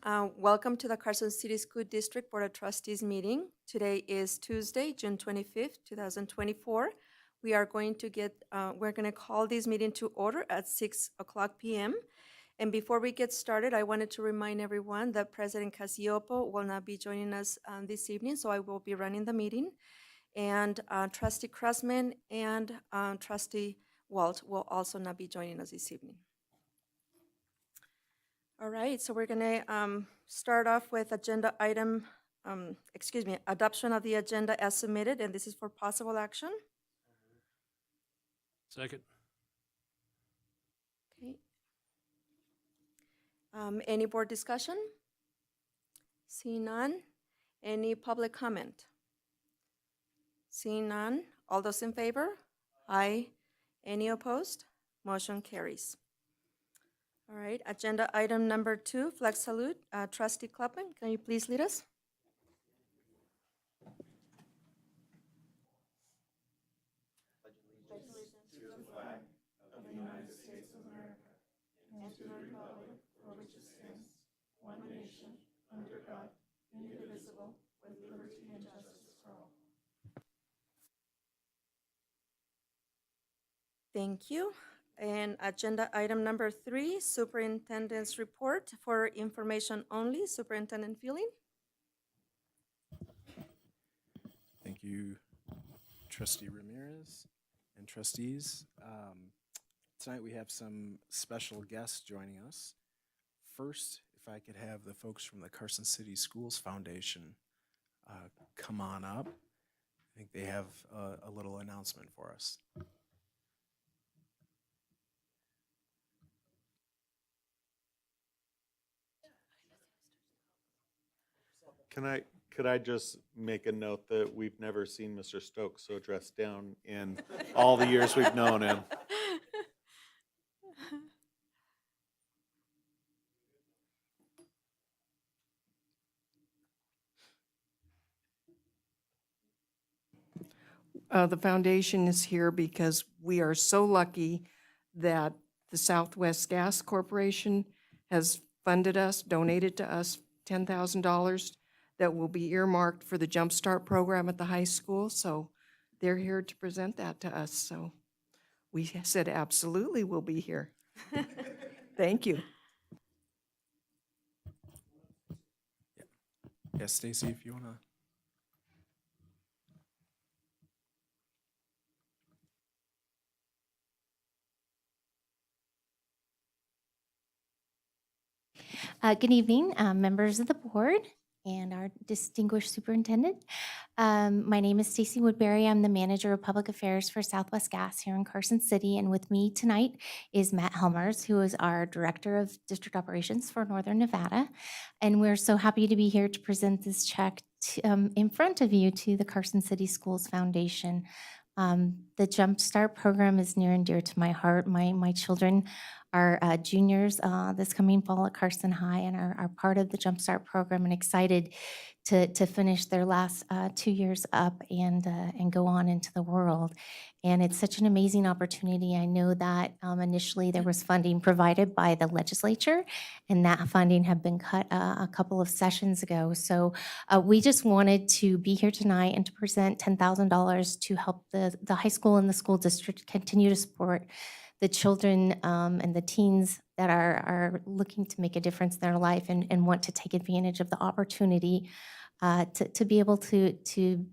Welcome to the Carson City School District Board of Trustees meeting. Today is Tuesday, June 25th, 2024. We're going to call this meeting to order at 6 o'clock p.m. And before we get started, I wanted to remind everyone that President Casiopo will not be joining us this evening, so I will be running the meeting. And Trustee Crossman and Trustee Walt will also not be joining us this evening. All right, so we're going to start off with adoption of the agenda as submitted, and this is for possible action. Second. Okay. Any board discussion? Seeing none. Any public comment? Seeing none. All those in favor? Aye. Any opposed? Motion carries. All right, agenda item number 2, flag salute. Trustee Klapman, can you please lead us? Thank you. And agenda item number 3, superintendent's report. For information only, Superintendent Feeling. Thank you, Trustee Ramirez and trustees. Tonight we have some special guests joining us. First, if I could have the folks from the Carson City Schools Foundation come on up. I think they have a little announcement for us. Could I just make a note that we've never seen Mr. Stokes so dressed down in all the years we've known him. The foundation is here because we are so lucky that the Southwest Gas Corporation has funded us, donated to us $10,000 that will be earmarked for the Jump Start program at the high school. So they're here to present that to us. So we said, absolutely, we'll be here. Thank you. Yes, Stacy, if you want to. Good evening, members of the board and our distinguished superintendent. My name is Stacy Woodbury. I'm the manager of public affairs for Southwest Gas here in Carson City. And with me tonight is Matt Helmers, who is our director of district operations for Northern Nevada. And we're so happy to be here to present this check in front of you to the Carson City Schools Foundation. The Jump Start program is near and dear to my heart. My children are juniors this coming fall at Carson High and are part of the Jump Start program and excited to finish their last 2 years up and go on into the world. And it's such an amazing opportunity. I know that initially there was funding provided by the legislature, and that funding had been cut a couple of sessions ago. So we just wanted to be here tonight and to present $10,000 to help the high school and the school district continue to support the children and the teens that are looking to make a difference in their life and want to take advantage of the opportunity to be able to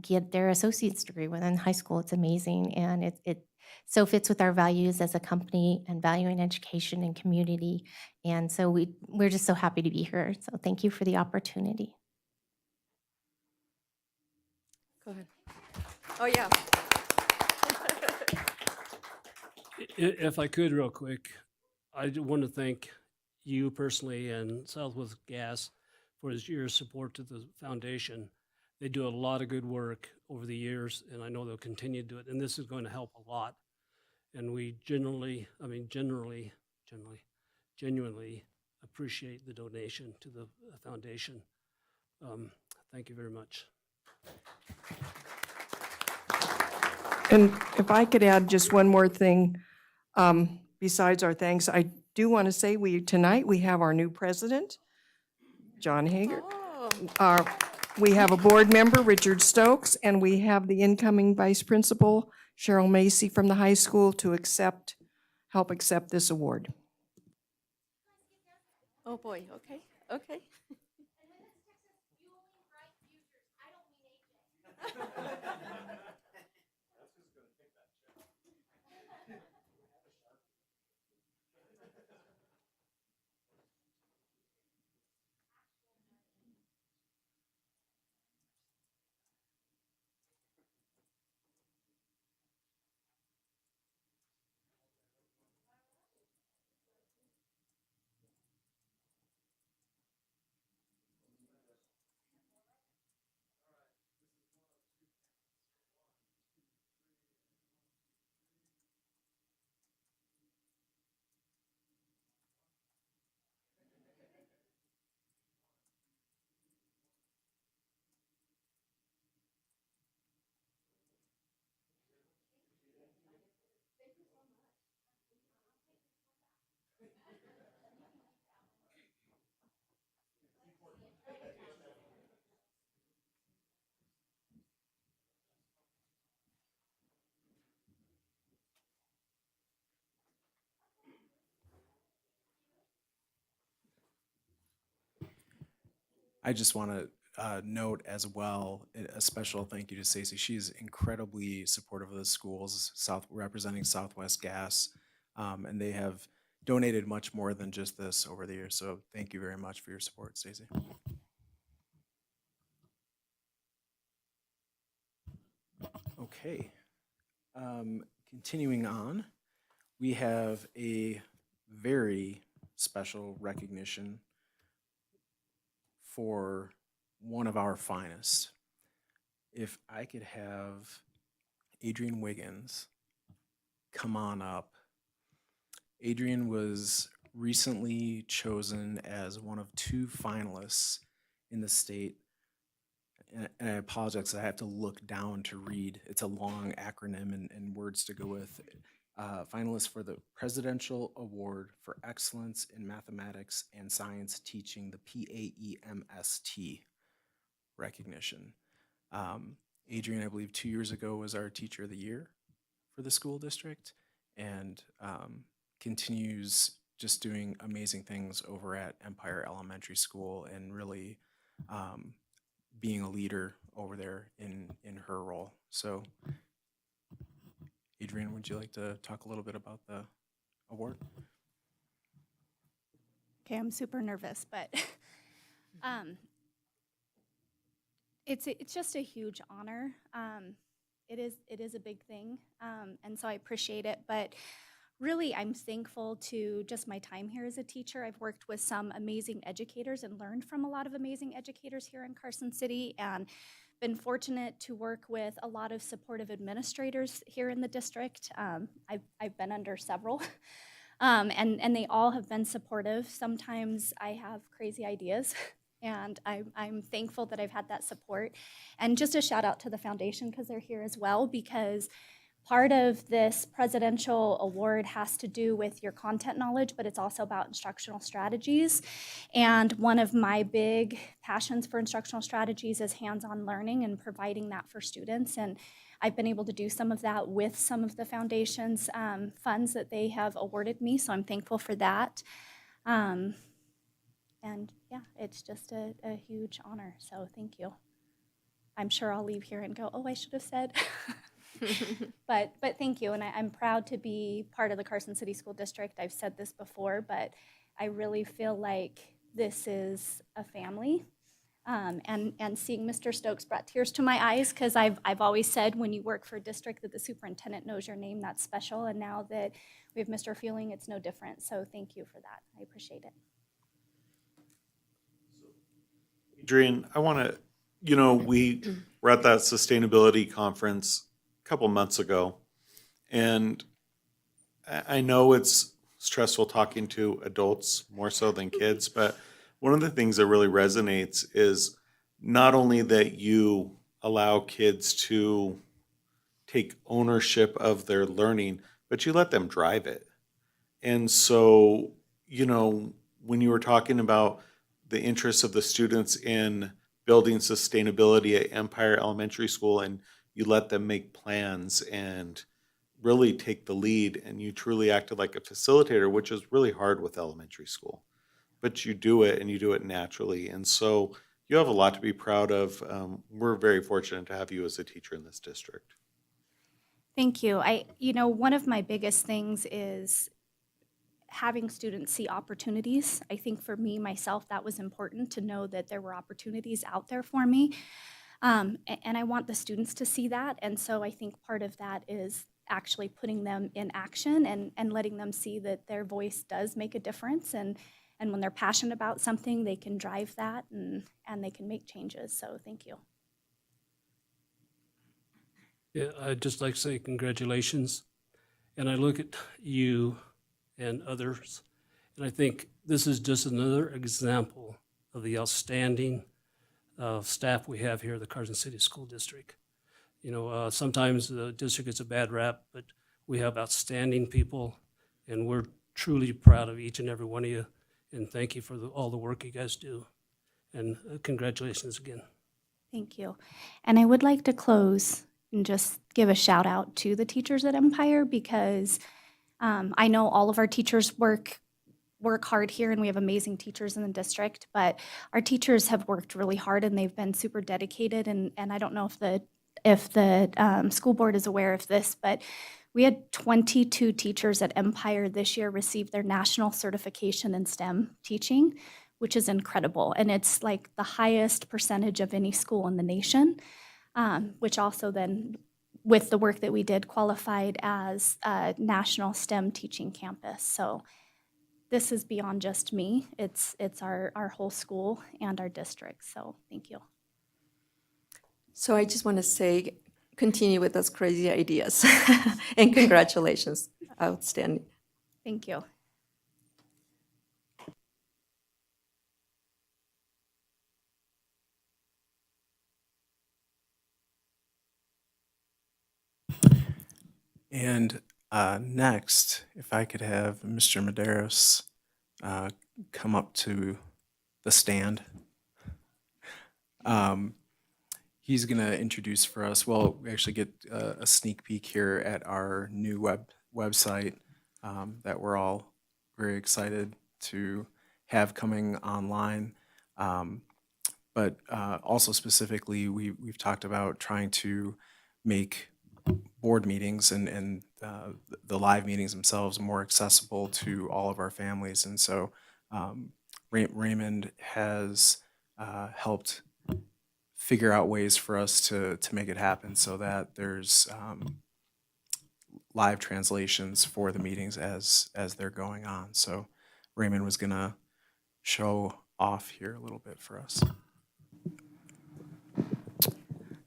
get their associate's degree within high school. It's amazing, and it so fits with our values as a company and valuing education and community. And so we're just so happy to be here. So thank you for the opportunity. Go ahead. Oh, yeah. If I could real quick, I want to thank you personally and Southwest Gas for this year's support to the foundation. They do a lot of good work over the years, and I know they'll continue to do it, and this is going to help a lot. And we genuinely appreciate the donation to the foundation. Thank you very much. And if I could add just one more thing, besides our thanks, I do want to say tonight we have our new president, John Hager. Oh, We have a board member, Richard Stokes, and we have the incoming vice principal, Cheryl Macy from the high school, to help accept this award. oh boy, okay, okay. I just want to note as well a special thank you to Stacy. She's incredibly supportive of the schools, representing Southwest Gas, and they have donated much more than just this over the years. So thank you very much for your support, Stacy. Okay, continuing on, we have a very special recognition for one of our finest. If I could have Adrian Wiggins come on up. Adrian was recently chosen as one of 2 finalists in the state. And I apologize, I have to look down to read. It's a long acronym and words to go with. Finalists for the Presidential Award for Excellence in Mathematics and Science Teaching, the PAEMST recognition. Adrian, I believe 2 years ago, was our Teacher of the Year for the school district, and continues just doing amazing things over at Empire Elementary School, and really being a leader over there in her role. So, Adrian, would you like to talk a little bit about the award? Okay, I'm super nervous, but it's just a huge honor. It is a big thing, and so I appreciate it. But really, I'm thankful to just my time here as a teacher. I've worked with some amazing educators and learned from a lot of amazing educators here in Carson City, and been fortunate to work with a lot of supportive administrators here in the district. I've been under several. And they all have been supportive. Sometimes I have crazy ideas, and I'm thankful that I've had that support. And just a shout out to the foundation, because they're here as well, because part of this presidential award has to do with your content knowledge, but it's also about instructional strategies. And one of my big passions for instructional strategies is hands-on learning and providing that for students. And I've been able to do some of that with some of the foundation's funds that they have awarded me, so I'm thankful for that. And yeah, it's just a huge honor, so thank you. I'm sure I'll leave here and go, oh, I should have said. But thank you, and I'm proud to be part of the Carson City School District. I've said this before, but I really feel like this is a family. And seeing Mr. Stokes brought tears to my eyes, because I've always said when you work for a district that the superintendent knows your name, that's special. And now that we have Mr. Fueling, it's no different. So thank you for that. I appreciate it. Adrian, I want to, we were at that sustainability conference a couple months ago, and I know it's stressful talking to adults more so than kids, but one of the things that really resonates is not only that you allow kids to take ownership of their learning, but you let them drive it. And so, when you were talking about the interests of the students in building sustainability at Empire Elementary School, and you let them make plans and really take the lead, and you truly acted like a facilitator, which is really hard with elementary school. But you do it, and you do it naturally. And so you have a lot to be proud of. We're very fortunate to have you as a teacher in this district. Thank you. One of my biggest things is having students see opportunities. I think for me, myself, that was important to know that there were opportunities out there for me. And I want the students to see that. And so I think part of that is actually putting them in action and letting them see that their voice does make a difference. And when they're passionate about something, they can drive that and they can make changes. So thank you. Yeah, I'd just like to say congratulations. And I look at you and others, and I think this is just another example of the outstanding staff we have here at the Carson City School District. Sometimes the district gets a bad rap, but we have outstanding people, and we're truly proud of each and every one of you. And thank you for all the work you guys do. And congratulations again. Thank you. And I would like to close and just give a shout out to the teachers at Empire, because I know all of our teachers work hard here, and we have amazing teachers in the district, but our teachers have worked really hard and they've been super dedicated. And I don't know if the school board is aware of this, but we had 22 teachers at Empire this year receive their national certification in STEM teaching, which is incredible. And it's like the highest percentage of any school in the nation, which also then, with the work that we did, qualified as a national STEM teaching campus. So this is beyond just me. It's our whole school and our district. So thank you. So I just want to say, continue with those crazy ideas. And congratulations. Outstanding. Thank you. And next, if I could have Mr. Medeiros come up to the stand. He's going to introduce for us, well, we actually get a sneak peek here at our new website that we're all very excited to have coming online. But also specifically, we've talked about trying to make board meetings and the live meetings themselves more accessible to all of our families. And so Raymond has helped figure out ways for us to make it happen so that there's live translations for the meetings as they're going on. So Raymond was gonna show off here a little bit for us.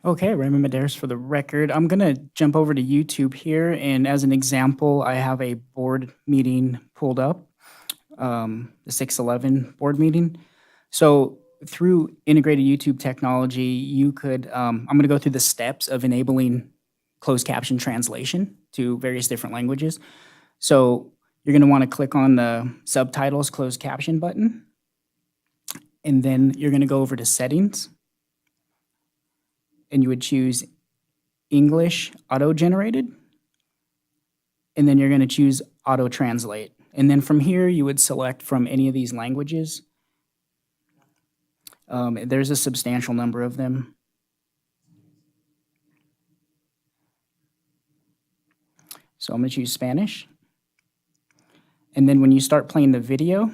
Okay, Raymond Medeiros for the record. I'm going to jump over to YouTube here, and as an example, I have a board meeting pulled up, the 611 board meeting. So through integrated YouTube technology, you could, I'm going to go through the steps of enabling closed caption translation to various different languages. So you're going to want to click on the subtitles closed caption button, and then you're going to go over to settings, and you would choose English auto-generated, and then you're going to choose auto-translate. And then from here, you would select from any of these languages. There's a substantial number of them. So I'm going to choose Spanish. And then when you start playing the video,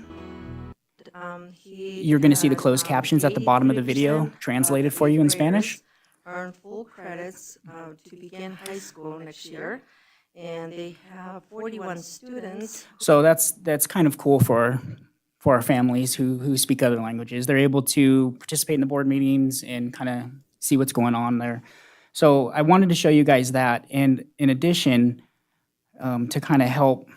you're going to see the closed captions at the bottom of the video translated for you in Spanish. Earn full credits to begin high school next year, and they have 41 students. So that's kind of cool for our families who speak other languages. They're able to participate in the board meetings and kind of see what's going on there. So I wanted to show you guys that, and in addition, to kind of help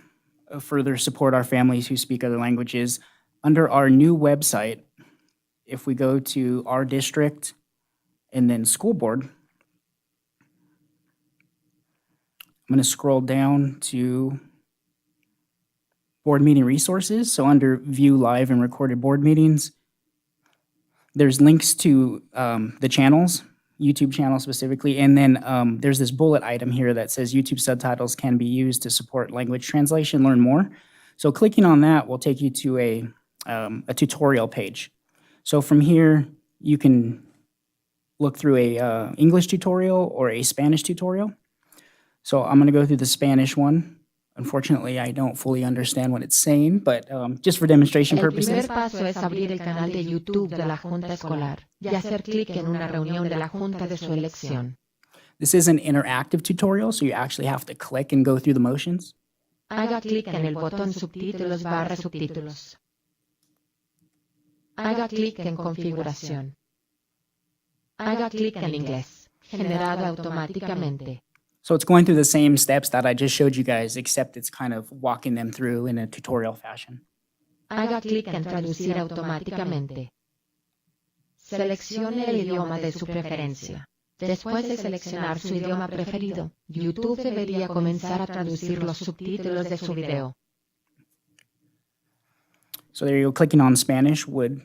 further support our families who speak other languages, under our new website, if we go to our district and then school board, I'm going to scroll down to board meeting resources. So under view live and recorded board meetings, there's links to the channels, YouTube channel specifically, and then there's this bullet item here that says YouTube subtitles can be used to support language translation. Learn more. So clicking on that will take you to a tutorial page. So from here, you can look through a English tutorial or a Spanish tutorial. So I'm going to go through the Spanish one. Unfortunately, I don't fully understand what it's saying, but just for demonstration El purposes. primer paso es abrir el canal de YouTube de la Junta Escolar y hacer clic en una reunión de la Junta de su elección. This is an interactive tutorial, so you actually have to click and go through the motions. Haga clic en el botón subtítulos / subtítulos. Haga clic en configuración. Haga clic en inglés, generado automáticamente. So it's going through the same steps that I just showed you guys, except it's kind of walking them through in a tutorial fashion. Haga clic en traducir automáticamente. Seleccione el idioma de su preferencia. Después de seleccionar su idioma preferido, YouTube debería comenzar a traducir los subtítulos de su video. So there you go. Clicking on Spanish would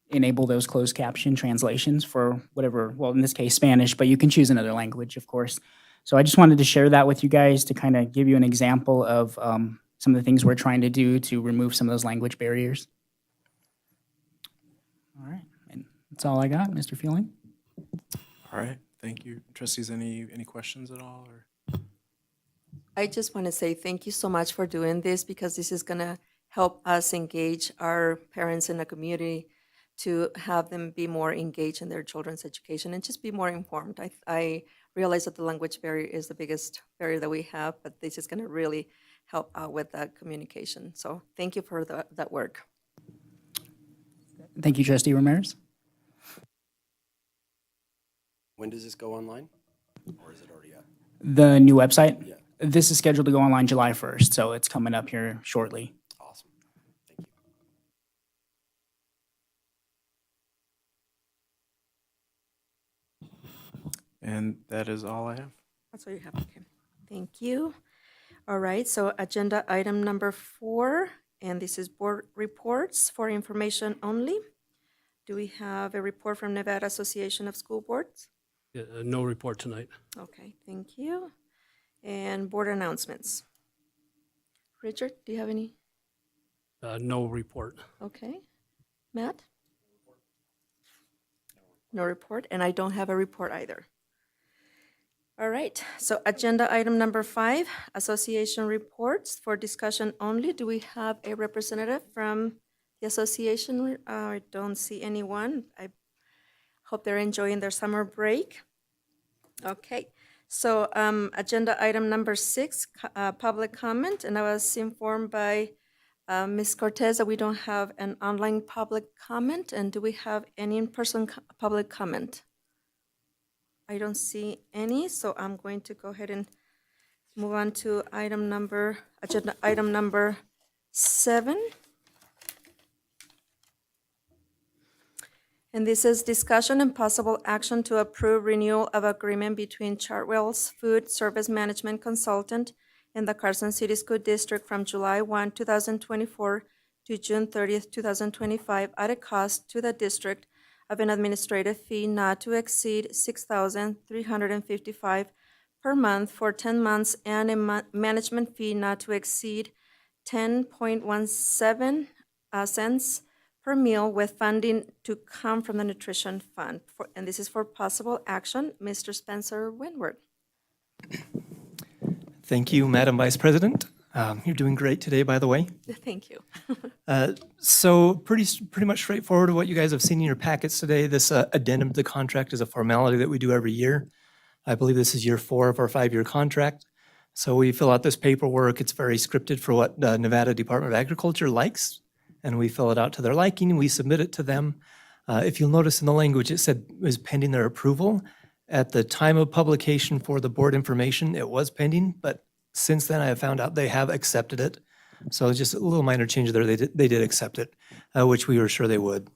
enable those closed caption translations for whatever, well, in this case, Spanish, but you can choose another language, of course. So I just wanted to share that with you guys to kind of give you an example of some of the things we're trying to do to remove some of those language barriers. All right, and that's all I got, Mr. Fielding. All right, thank you. Trustees, any questions at all? Or? I just want to say thank you so much for doing this, because this is going to help us engage our parents in the community to have them be more engaged in their children's education and just be more informed. I realize that the language barrier is the biggest barrier that we have, but this is going to really help out with that communication. So thank you for that work. Thank you, Trustee Ramirez. When does this go online? Or is it already up? The new website? Yeah. This is scheduled to go online July 1st, so it's coming up here shortly. Awesome. Thank you. And that is all I have. That's all you have, okay. Thank you. All right, so agenda item number 4, and this is board reports for information only. Do we have a report from Nevada Association of School Boards? Yeah, no report tonight. Okay, thank you. And board announcements. Richard, do you have any? No report. Okay. Matt? No report, and I don't have a report either. All right, so agenda item number 5, association reports for discussion only. Do we have a representative from the association? I don't see anyone. I hope they're enjoying their summer break. Okay, so agenda item number 6, public comment, and I was informed by Ms. Cortez that we don't have an online public comment, and do we have any in-person public comment? I don't see any, so I'm going to go ahead and move on to agenda item number 7. And this is discussion and possible action to approve renewal of agreement between Chartwell's Food Service Management Consultant and the Carson City School District from July 1, 2024 to June 30th, 2025 at a cost to the district of an administrative fee not to exceed $6,355 per month for 10 months and a management fee not to exceed 10.17 cents per meal, with funding to come from the nutrition fund. And this is for possible action. Mr. Spencer Winward. Thank you, Madam Vice President. You're doing great today, by the way. Thank you. So pretty much straightforward what you guys have seen in your packets today. This addendum to the contract is a formality that we do every year. I believe this is year 4 of our 5-year contract. So we fill out this paperwork. It's very scripted for what the Nevada Department of Agriculture likes, and we fill it out to their liking. We submit it to them. If you'll notice in the language, it said it was pending their approval. At the time of publication for the board information, it was pending, but since then I have found out they have accepted it. So just a little minor change there. They did accept it, which we were sure they would.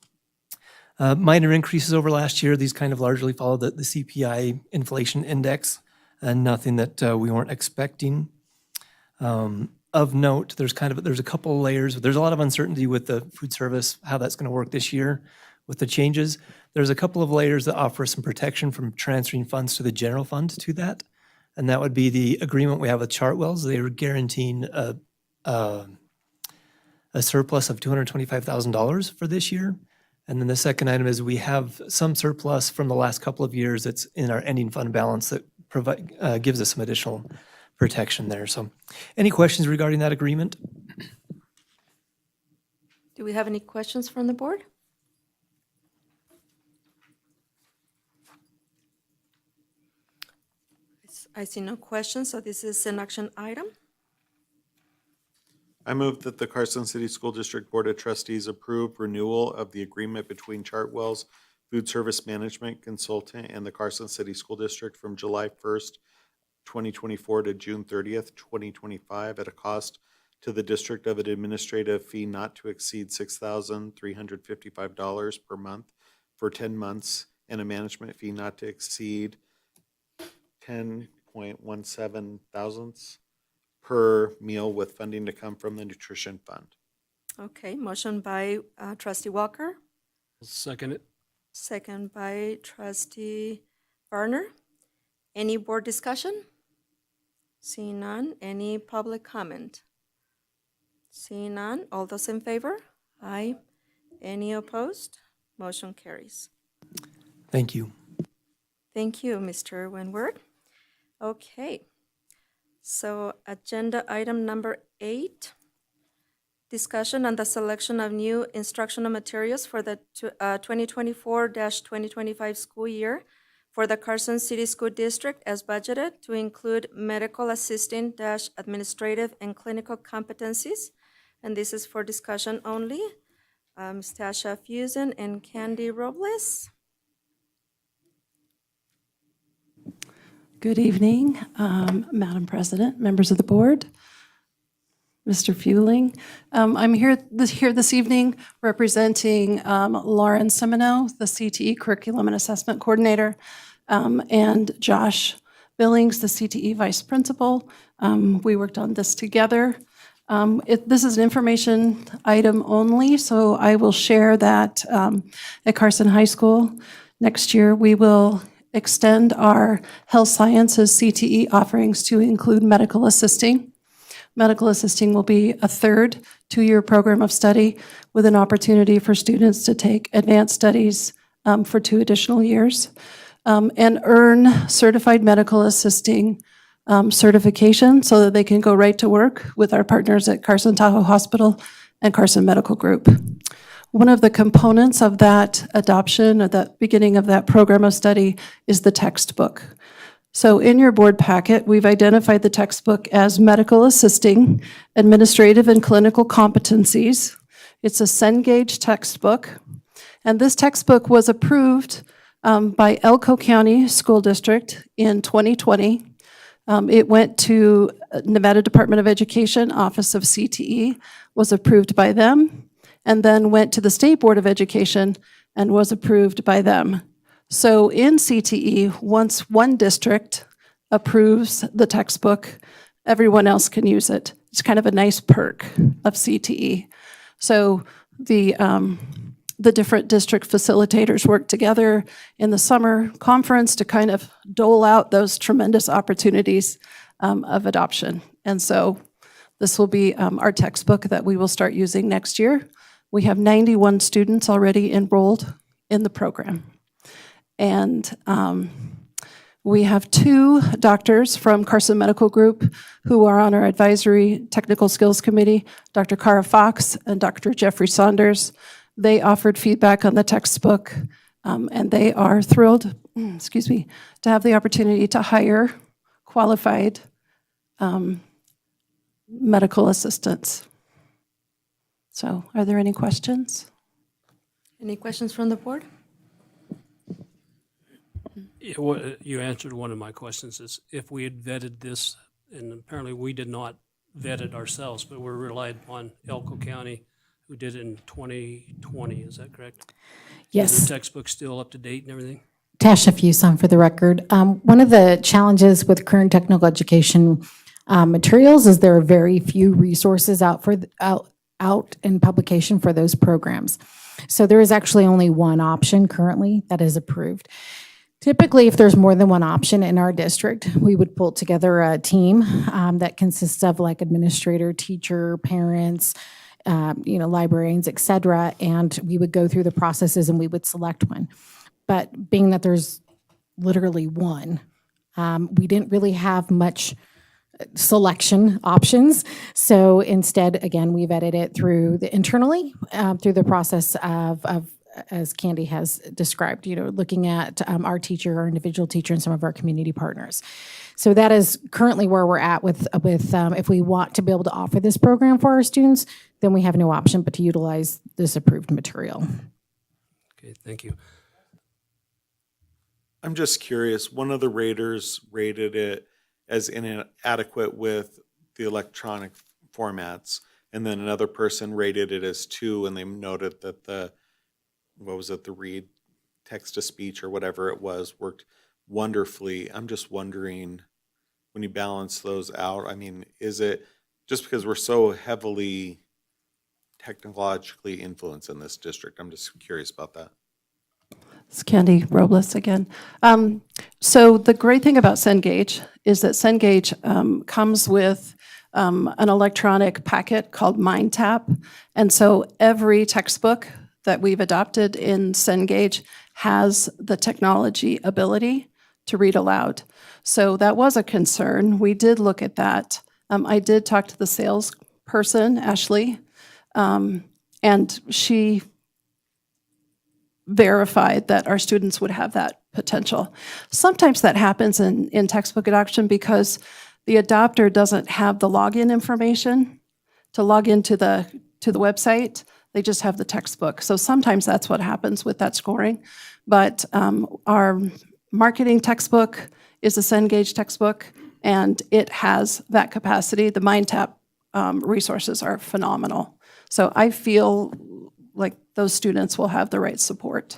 Minor increases over last year. These kind of largely follow the CPI inflation index, and nothing that we weren't expecting. Of note, there's a couple layers. There's a lot of uncertainty with the food service, how that's going to work this year. with the changes. There's a couple of layers that offer some protection from transferring funds to the general fund to that. And that would be the agreement we have with Chartwells. They are guaranteeing a surplus of $225,000 for this year. And then the second item is we have some surplus from the last couple of years that's in our ending fund balance that gives us some additional protection there. So any questions regarding that agreement? Do we have any questions from the board? I see no questions, so this is an action item. I move that the Carson City School District Board of Trustees approve renewal of the agreement between Chartwell's Food Service Management Consultant and the Carson City School District from July 1st, 2024 to June 30th, 2025 at a cost to the district of an administrative fee not to exceed $6,355 per month for 10 months and a management fee not to exceed 10.17 thousandths per meal with funding to come from the nutrition fund. Okay, motion by trustee Walker, Second it. second by trustee Varner. Any board discussion? Seeing none, any public comment? Seeing none, all those in favor? Aye. Any opposed? Motion carries. Thank you. Thank you, Mr. Winward. Okay, so agenda item number 8, discussion on the selection of new instructional materials for the 2024-2025 school year for the Carson City School District as budgeted to include medical assisting - administrative and clinical competencies. And this is for discussion only. Ms. Tasha Fusen and Candy Robles. Good evening, Madam President, members of the board, Mr. Fueling. I'm here this evening representing Lauren Semino, the CTE Curriculum and Assessment Coordinator, and Josh Billings, the CTE Vice Principal. We worked on this together. This is an information item only, so I will share that at Carson High School next year we will extend our health sciences CTE offerings to include medical assisting. Medical assisting will be a third 2-year program of study with an opportunity for students to take advanced studies for 2 additional years and earn certified medical assisting certification so that they can go right to work with our partners at Carson Tahoe Hospital and Carson Medical Group. One of the components of that adoption, or that beginning of that program of study, is the textbook. So in your board packet, we've identified the textbook as Medical Assisting, Administrative and Clinical Competencies. It's a Cengage textbook, and this textbook was approved by Elko County School District in 2020. It went to Nevada Department of Education, Office of CTE, was approved by them, and then went to the State Board of Education and was approved by them. So in CTE, once one district approves the textbook, everyone else can use it. It's kind of a nice perk of CTE. So the different district facilitators work together in the summer conference to kind of dole out those tremendous opportunities of adoption. And so this will be our textbook that we will start using next year. We have 91 students already enrolled in the program. And we have 2 doctors from Carson Medical Group who are on our advisory technical skills committee, Dr. Cara Fox and Dr. Jeffrey Saunders. They offered feedback on the textbook, and they are thrilled, to have the opportunity to hire qualified medical assistants. So are there any questions? Any questions from the board? Yeah, you answered one of my questions, is if we had vetted this, and apparently we did not vet it ourselves, but we relied upon Elko County, who did it in 2020, is that correct? Is Yes. the textbook still up to date and everything? Tasha Fuson for the record. One of the challenges with current technical education materials is there are very few resources out in publication for those programs. So there is actually only one option currently that is approved. Typically, if there's more than one option in our district, we would pull together a team that consists of like administrator, teacher, parents, librarians, et cetera, and we would go through the processes and we would select one. But being that there's literally one, we didn't really have much selection options. So instead, again, we vetted it through internally, through the process of as Candy has described, looking at our teacher, our individual teacher, and some of our community partners. So that is currently where we're at with if we want to be able to offer this program for our students, then we have no option but to utilize this approved material. Okay, thank you. I'm just curious, one of the raters rated it as inadequate with the electronic formats, and then another person rated it as 2, and they noted that the read text-to-speech or whatever it was worked wonderfully. I'm just wondering, when you balance those out, I mean, is it just because we're so heavily technologically influenced in this district? I'm just curious about that. It's Candy Robles again. So the great thing about Cengage is that Cengage comes with an electronic packet called MindTap. And so every textbook that we've adopted in Cengage has the technology ability to read aloud. So that was a concern. We did look at that. I did talk to the salesperson, Ashley, and she verified that our students would have that potential. Sometimes that happens in textbook adoption because the adopter doesn't have the login information to log into the website. They just have the textbook. So sometimes that's what happens with that scoring. But our marketing textbook is a Cengage textbook, and it has that capacity. The MindTap resources are phenomenal. So I feel like those students will have the right support.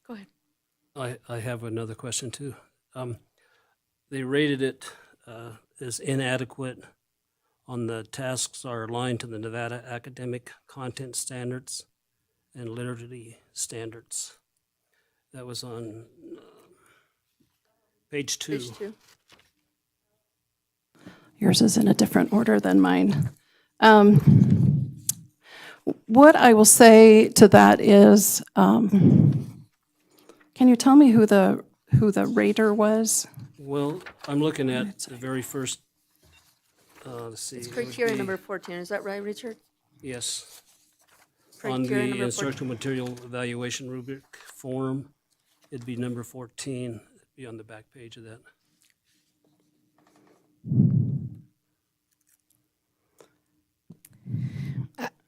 Go ahead. I have another question too. They rated it as inadequate on the tasks are aligned to the Nevada academic content standards and literacy standards. That was on page 2. Page 2. Yours is in a different order than mine. What I will say to that is, can you tell me who the rater was? Well, I'm looking at the very first, let's see. It's it would criteria be- number 14. Is that right, Richard? Yes. On Criteria the number 14. instructional material evaluation rubric form, it'd be number 14, it'd be on the back page of that.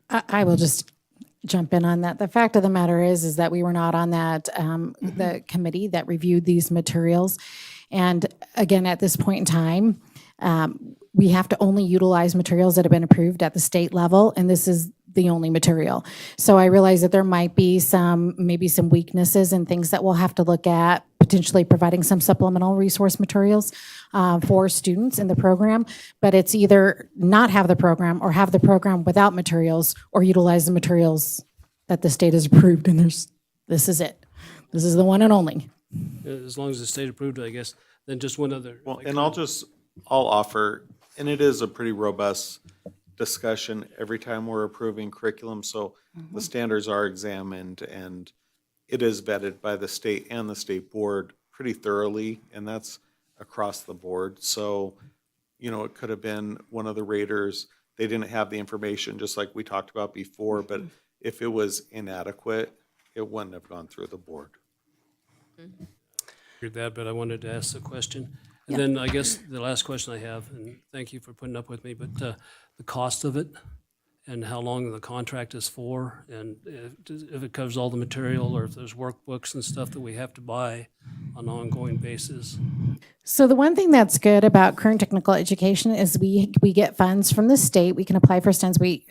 I will just jump in on that. The fact of the matter is that we were not on that, the committee that reviewed these materials. And again, at this point in time, we have to only utilize materials that have been approved at the state level, and this is the only material. So I realize that there might be maybe some weaknesses and things that we'll have to look at, potentially providing some supplemental resource materials for students in the program, but it's either not have the program or have the program without materials or utilize the materials that the state has approved, and this is it. This is the one and only. As long as the state approved, I guess. Then just one other. Well, like, and I'll offer, and it is a pretty robust discussion every time we're approving curriculum, so the standards are examined and it is vetted by the state and the state board pretty thoroughly, and that's across the board. So, it could have been one of the raters, they didn't have the information, just like we talked about before, but if it was inadequate, it wouldn't have gone through the board. Heard that, but I wanted to ask the question. And then I guess the last question I have, and thank you for putting up with me, but the cost of it and how long the contract is for, and if it covers all the material or if there's workbooks and stuff that we have to buy on an ongoing basis. So the one thing that's good about current technical education is we get funds from the state. We can apply for STEMs. We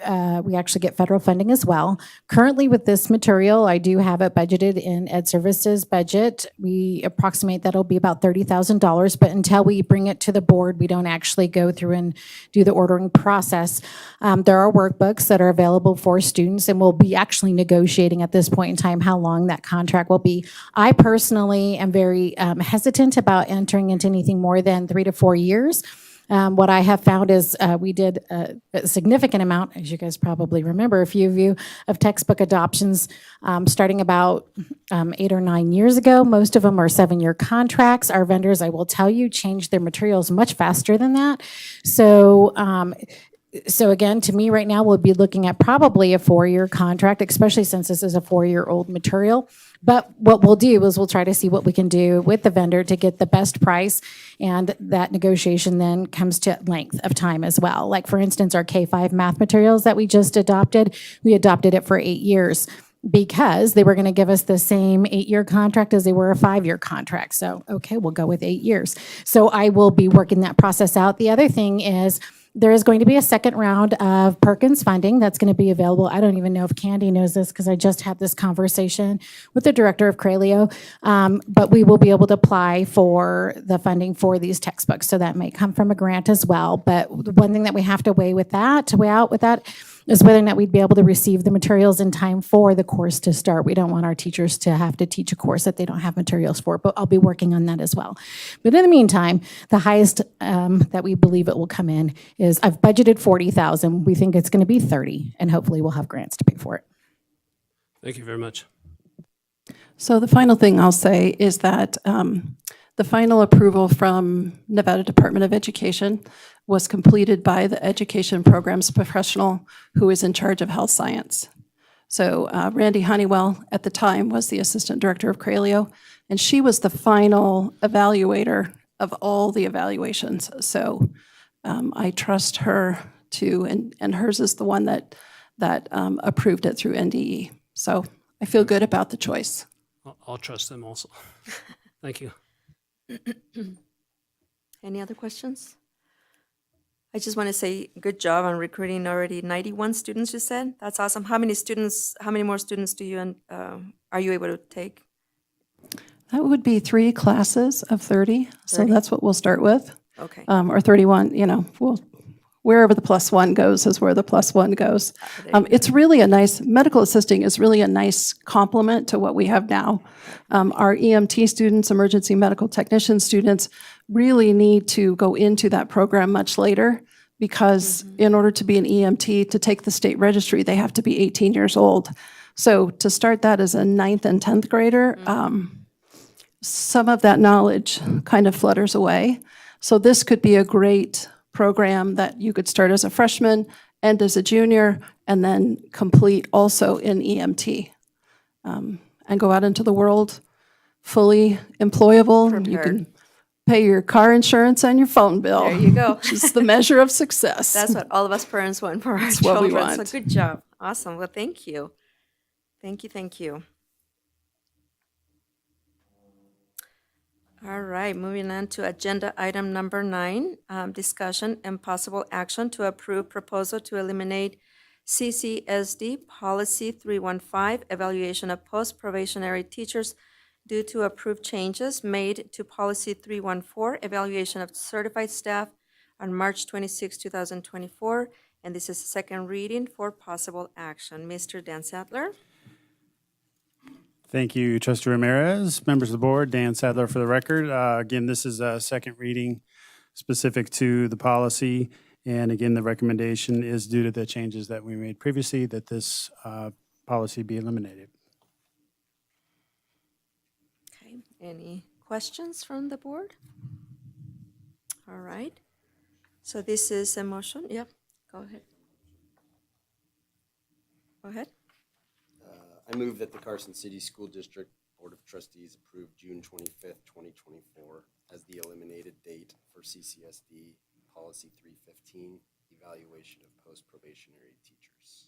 actually get federal funding as well. Currently with this material, I do have it budgeted in Ed Services budget. We approximate that'll be about $30,000, but until we bring it to the board, we don't actually go through and do the ordering process. There are workbooks textbooks that are available for students, and we'll be actually negotiating at this point in time how long that contract will be. I personally am very hesitant about entering into anything more than 3 to 4 years. What I have found is we did a significant amount, as you guys probably remember, a few of you, of textbook adoptions starting about 8 or 9 years ago. Most of them are 7-year contracts. Our vendors, I will tell you, change their materials much faster than that. So again, to me right now, we'll be looking at probably a 4-year contract, especially since this is a 4-year-old material. But what we'll do is we'll try to see what we can do with the vendor to get the best price, and that negotiation then comes to length of time as well. Like for instance, our K-5 math materials that we just adopted, we adopted it for 8 years because they were going to give us the same 8-year contract as they were a 5-year contract. So, okay, we'll go with 8 years. So I will be working that process out. The other thing is, there is going to be a second round of Perkins funding that's going to be available. I don't even know if Candy knows this because I just had this conversation with the director of Cralio, but we will be able to apply for the funding for these textbooks. So that may come from a grant as well. But the one thing that we have to weigh out with that is whether or not we'd be able to receive the materials in time for the course to start. We don't want our teachers to have to teach a course that they don't have materials for, but I'll be working on that as well. But in the meantime, the highest that we believe it will come in is, I've budgeted $40,000. We think it's going to be $30,000, and hopefully we'll have grants to pay for it. Thank you very much. So the final thing I'll say is that the final approval from Nevada Department of Education was completed by the education programs professional who is in charge of health science. So Randy Honeywell at the time was the assistant director of Cralio, and she was the final evaluator of all the evaluations. So I trust her to, and hers is the one that approved it through NDE. So I feel good about the choice. I'll trust them also. Thank you. Any other questions? I just want to say good job on recruiting already 91 students, you said? That's awesome. How many more students do you, are you able to take? That would be 3 classes of 30. So 30? that's what we'll start with. Okay. Or 31, wherever the +1 goes is where the +1 goes. It's really a nice, medical assisting is really a nice complement to what we have now. Our EMT students, emergency medical technician students, really need to go into that program much later because in order to be an EMT, to take the state registry, they have to be 18 years old. So to start that as a 9th and 10th grader, some of that knowledge kind of flutters away. So this could be a great program that you could start as a freshman and as a junior and then complete also in EMT and go out into the world fully employable. You can pay your car insurance and your phone bill. There you go. Which is the measure of success. That's what all of us parents want for our That's what we children. want. So good job. Awesome. Well, thank you. Thank you, thank you. All right, moving on to agenda item number 9, discussion and possible action to approve proposal to eliminate CCSD Policy 315, evaluation of post-probationary teachers due to approved changes made to Policy 314, evaluation of certified staff on March 26, 2024. And this is the second reading for possible action. Mr. Dan Sadler. Thank you, Trustee Ramirez. Members of the board, Dan Sadler for the record. Again, this is a second reading specific to the policy. And again, the recommendation is due to the changes that we made previously that this policy be eliminated. Okay, any questions from the board? All right. So this is a motion. Yep, go ahead. Go ahead. I move that the Carson City School District Board of Trustees approve June 25th, 2024 as the eliminated date for CCSD Policy 315, evaluation of post-probationary teachers.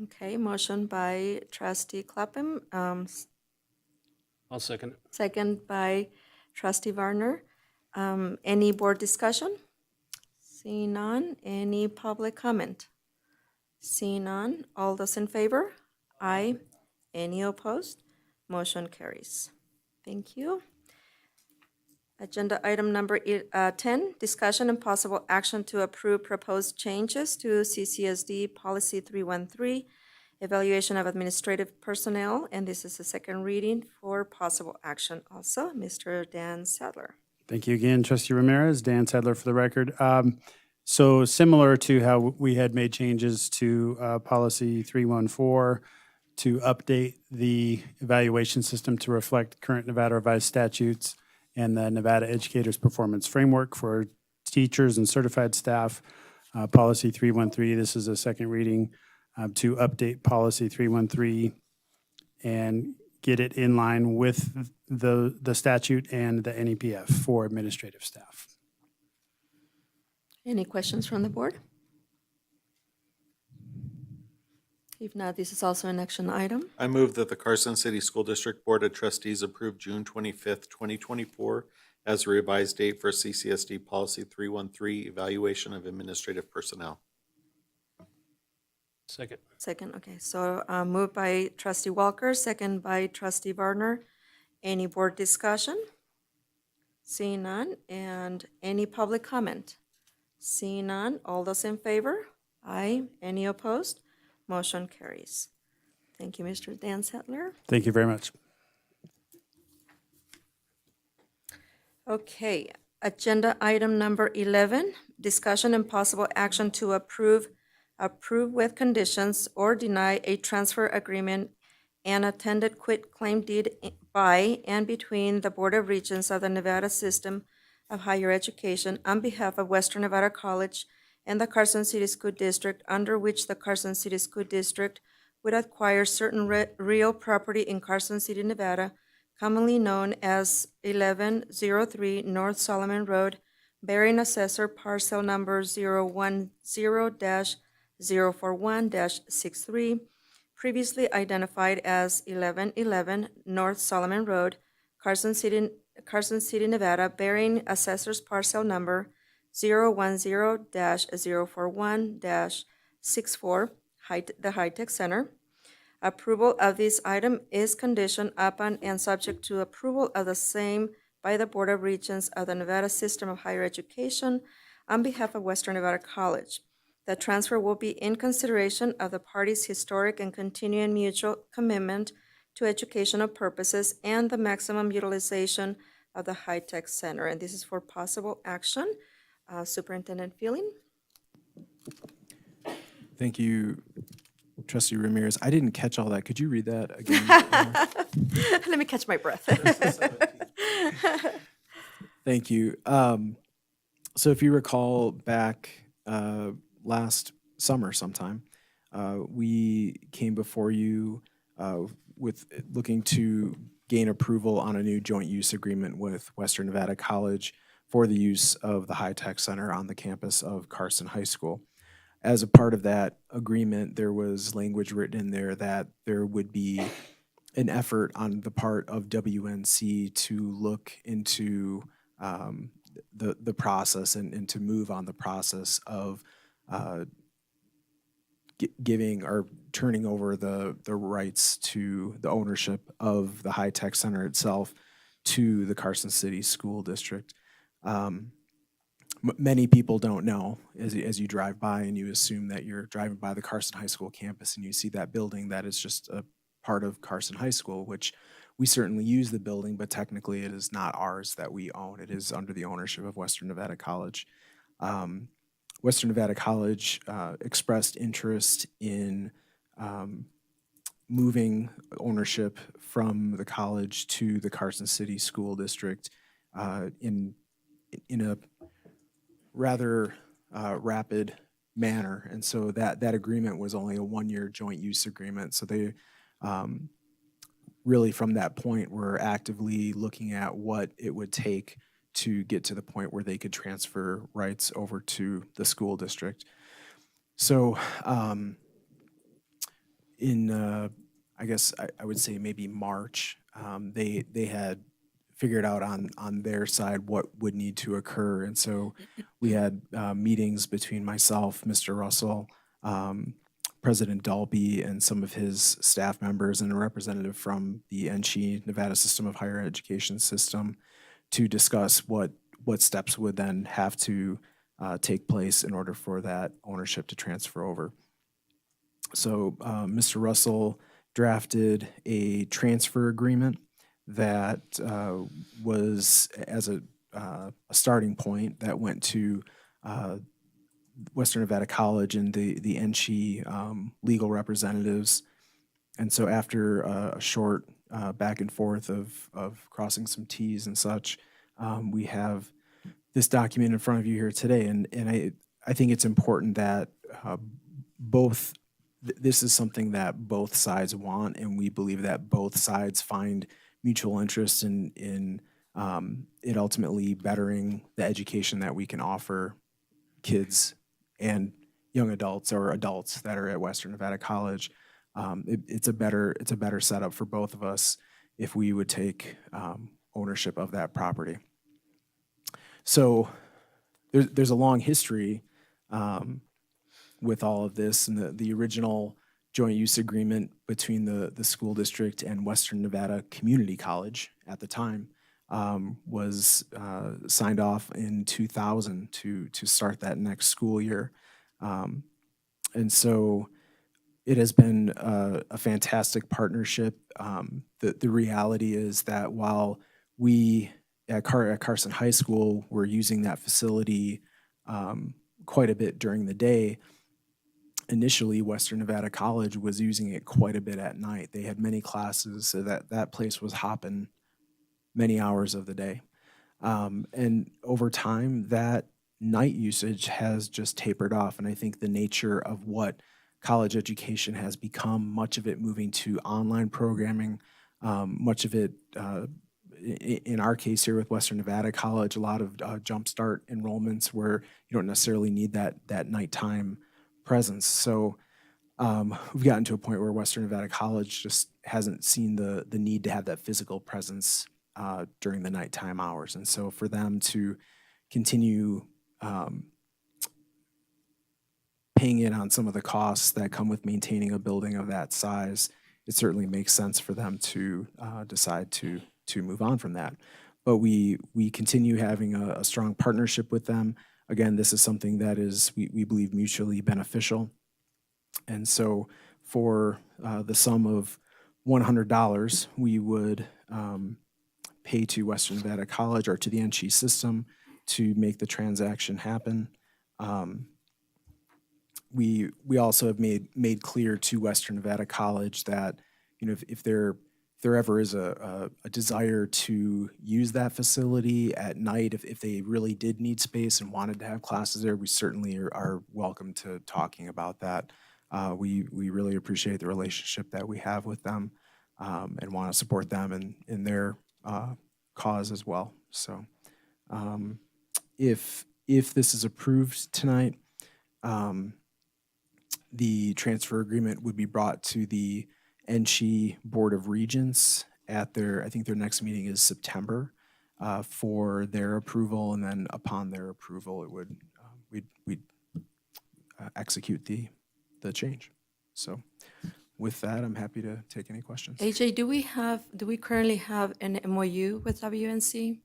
Okay, motion by Trustee Clapham, I'll second it. second by Trustee Varner. Any board discussion? Seeing none. Any public comment? Seeing none. All those in favor? Aye. Any opposed? Motion carries. Thank you. Agenda item number 10, discussion and possible action to approve proposed changes to CCSD Policy 313, evaluation of administrative personnel, and this is the second reading for possible action also. Mr. Dan Sadler. Thank you again, Trustee Ramirez. Dan Sadler for the record. So similar to how we had made changes to Policy 314 to update the evaluation system to reflect current Nevada revised statutes and the Nevada Educators Performance Framework for teachers and certified staff. Policy 313, this is a second reading to update Policy 313 and get it in line with the statute and the NEPF for administrative staff. Any questions from the board? If not, this is also an action item. I move that the Carson City School District Board of Trustees approve June 25th, 2024 as a revised date for CCSD Policy 313, evaluation of administrative personnel. Second. Second, okay. So moved by Trustee Walker, second by Trustee Varner. Any board discussion? Seeing none. And any public comment? Seeing none. All those in favor? Aye. Any opposed? Motion carries. Thank you, Mr. Dan Sadler. Thank you very much. Okay, agenda item number 11, discussion and possible action to approve with conditions or deny a transfer agreement and attended quit claim deed by and between the Board of Regents of the Nevada System of Higher Education on behalf of Western Nevada College and the Carson City School District, under which the Carson City School District would acquire certain real property in Carson City, Nevada, commonly known as 1103 North Solomon Road, bearing assessor parcel number 010-041-63, previously identified as 1111 North Solomon Road, Carson City, Nevada, bearing assessor's parcel number 010-041-64, the High-Tech Center. Approval of this item is conditioned upon and subject to approval of the same by the Board of Regents of the Nevada System of Higher Education on behalf of Western Nevada College. The transfer will be in consideration of the parties' historic and continuing mutual commitment to educational purposes and the maximum utilization of the High-Tech Center. And this is for possible action. Superintendent Feeling? Thank you, Trustee Ramirez. I didn't catch all that. Could you read that again? Let me catch my breath. Thank you. So if you recall back last summer sometime, we came before you with looking to gain approval on a new joint use agreement with Western Nevada College for the use of the High-Tech Center on the campus of Carson High School. As a part of that agreement, there was language written in there that there would be an effort on the part of WNC to look into the process and to move on the process of giving or turning over the rights to the ownership of the High-Tech Center itself to the Carson City School District. Many people don't know as you drive by and you assume that you're driving by the Carson High School campus and you see that building that is just a part of Carson High School, which we certainly use the building, but technically it is not ours that we own. It is under the ownership of Western Nevada College. Western Nevada College expressed interest in moving ownership from the college to the Carson City School District in a rather rapid manner. And so that agreement was only a one-year joint use agreement. So they really from that point were actively looking at what it would take to get to the point where they could transfer rights over to the school district. So in, I guess I would say maybe March, they had figured out on their side what would need to occur. And so we had meetings between myself, Mr. Russell, President Dalby, and some of his staff members and a representative from the NCHE, Nevada System of Higher Education System, to discuss what steps would then have to take place in order for that ownership to transfer over. So Mr. Russell drafted a transfer agreement that was as a starting point that went to Western Nevada College and the NSHE legal representatives. And so after a short back and forth of crossing some Ts and such, we have this document in front of you here today. And I think it's important that this is something that both sides want, and we believe that both sides find mutual interest in it ultimately bettering the education that we can offer kids and young adults or adults that are at Western Nevada College. It's a better setup for both of us if we would take ownership of that property. So there's a long history with all of this, and the original joint use agreement between the school district and Western Nevada Community College at the time was signed off in 2000 to start that next school year. And so it has been a fantastic partnership. The reality is that while we at Carson High School were using that facility quite a bit during the day, initially Western Nevada College was using it quite a bit at night. They had many classes, so that place was hopping many hours of the day. And over time, that night usage has just tapered off. And I think the nature of what college education has become, much of it moving to online programming, much of it, in our case here with Western Nevada College, a lot of jumpstart enrollments where you don't necessarily need that nighttime presence. So we've gotten to a point where Western Nevada College just hasn't seen the need to have that physical presence during the nighttime hours. And so for them to continue paying in on some of the costs that come with maintaining a building of that size, it certainly makes sense for them to decide to move on from that. But we continue having a strong partnership with them. Again, this is something that is, we believe, mutually beneficial. And so for the sum of $100, we would pay to Western Nevada College or to the NSHE system to make the transaction happen. We also have made clear to Western Nevada College that, you know, if there ever is a desire to use that facility at night, if they really did need space and wanted to have classes there, we certainly are welcome to talking about that. We really appreciate the relationship that we have with them and want to support them in their cause as well. So if this is approved tonight, the transfer agreement would be brought to the NSHE Board of Regents at I think their next meeting is September for their approval, and then upon their approval, it would we'd execute the change. So with that, I'm happy to take any questions. AJ, do we currently have an MOU with WNC?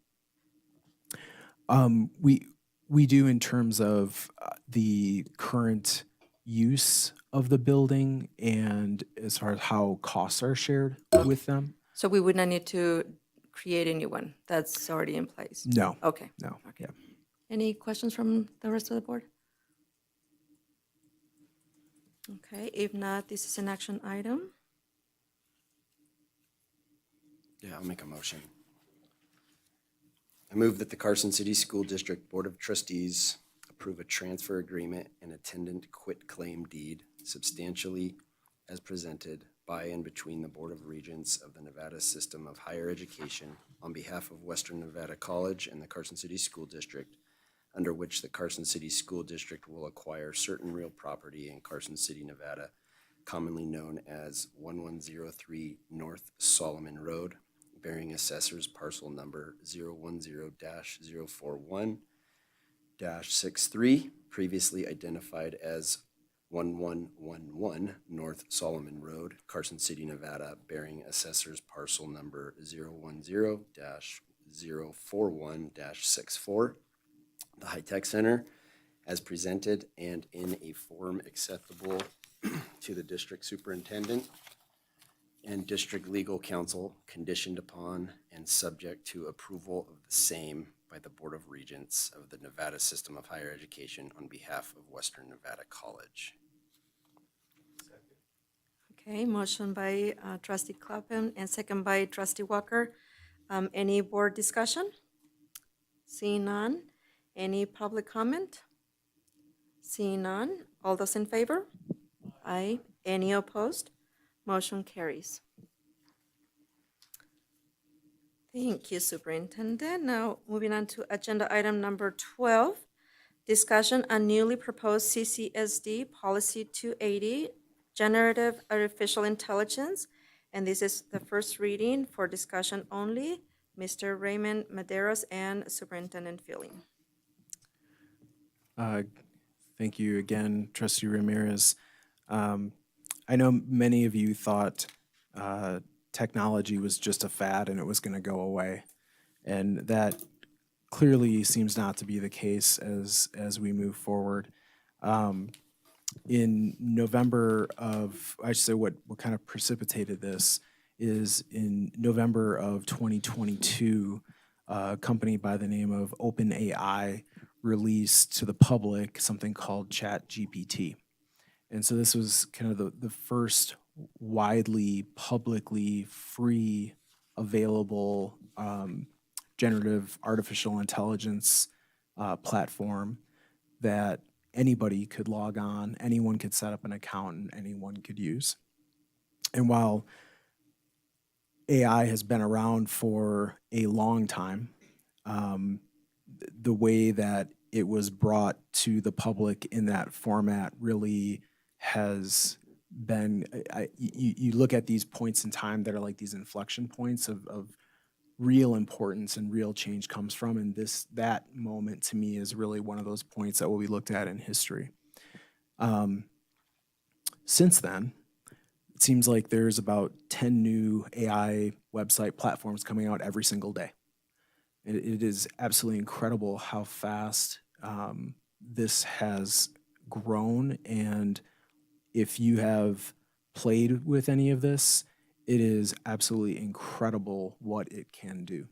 We do in terms of the current use of the building and as far as how costs are shared with them. So we would not need to create a new one. That's already in place. No. Okay. No. Okay. Any questions from the rest of the board? Okay, if not, this is an action item. Yeah, I'll make a motion. I move that the Carson City School District Board of Trustees approve a transfer agreement and attendant quitclaim deed substantially as presented by and between the Board of Regents of the Nevada System of Higher Education on behalf of Western Nevada College and the Carson City School District, under which the Carson City School District will acquire certain real property in Carson City, Nevada, commonly known as 1103 North Solomon Road, bearing assessor's parcel number 010-041-63, previously identified as 1111 North Solomon Road, Carson City, Nevada, bearing assessor's parcel number 2024-041-64, the High Tech Center, as presented and in a form acceptable to the district superintendent and district legal counsel, conditioned upon and subject to approval of the same by the Board of Regents of the Nevada System of Higher Education on behalf of Western Nevada College. Okay, motion by trustee Clapham and second by trustee Walker. Any board discussion? Seeing none. Any public comment? Seeing none. All those in favor? Aye. Any opposed? Motion carries. Thank you, Superintendent. Now, moving on to agenda item number 12, discussion on newly proposed CCSD Policy 280, Generative Artificial Intelligence. And this is the first reading for discussion only. Mr. Raymond Maderos and Superintendent Feeling. Thank you again, Trustee Ramirez. I know many of you thought technology was just a fad and it was going to go away. And that clearly seems not to be the case as we move forward. In November of, I should say what kind of precipitated this is in November of 2022, a company by the name of OpenAI released to the public something called ChatGPT. And so this was kind of the first widely, publicly free, available generative artificial intelligence platform that anybody could log on, anyone could set up an account, and anyone could use. And while AI has been around for a long time, the way that it was brought to the public in that format really has been, you look at these points in time that are like these inflection points of real importance and real change comes from, and that moment to me is really one of those points that will be looked at in history. Since then, it seems like there's about 10 new AI website platforms coming out every single day. It is absolutely incredible how fast this has grown, and if you have played with any of this, it is absolutely incredible what it can do,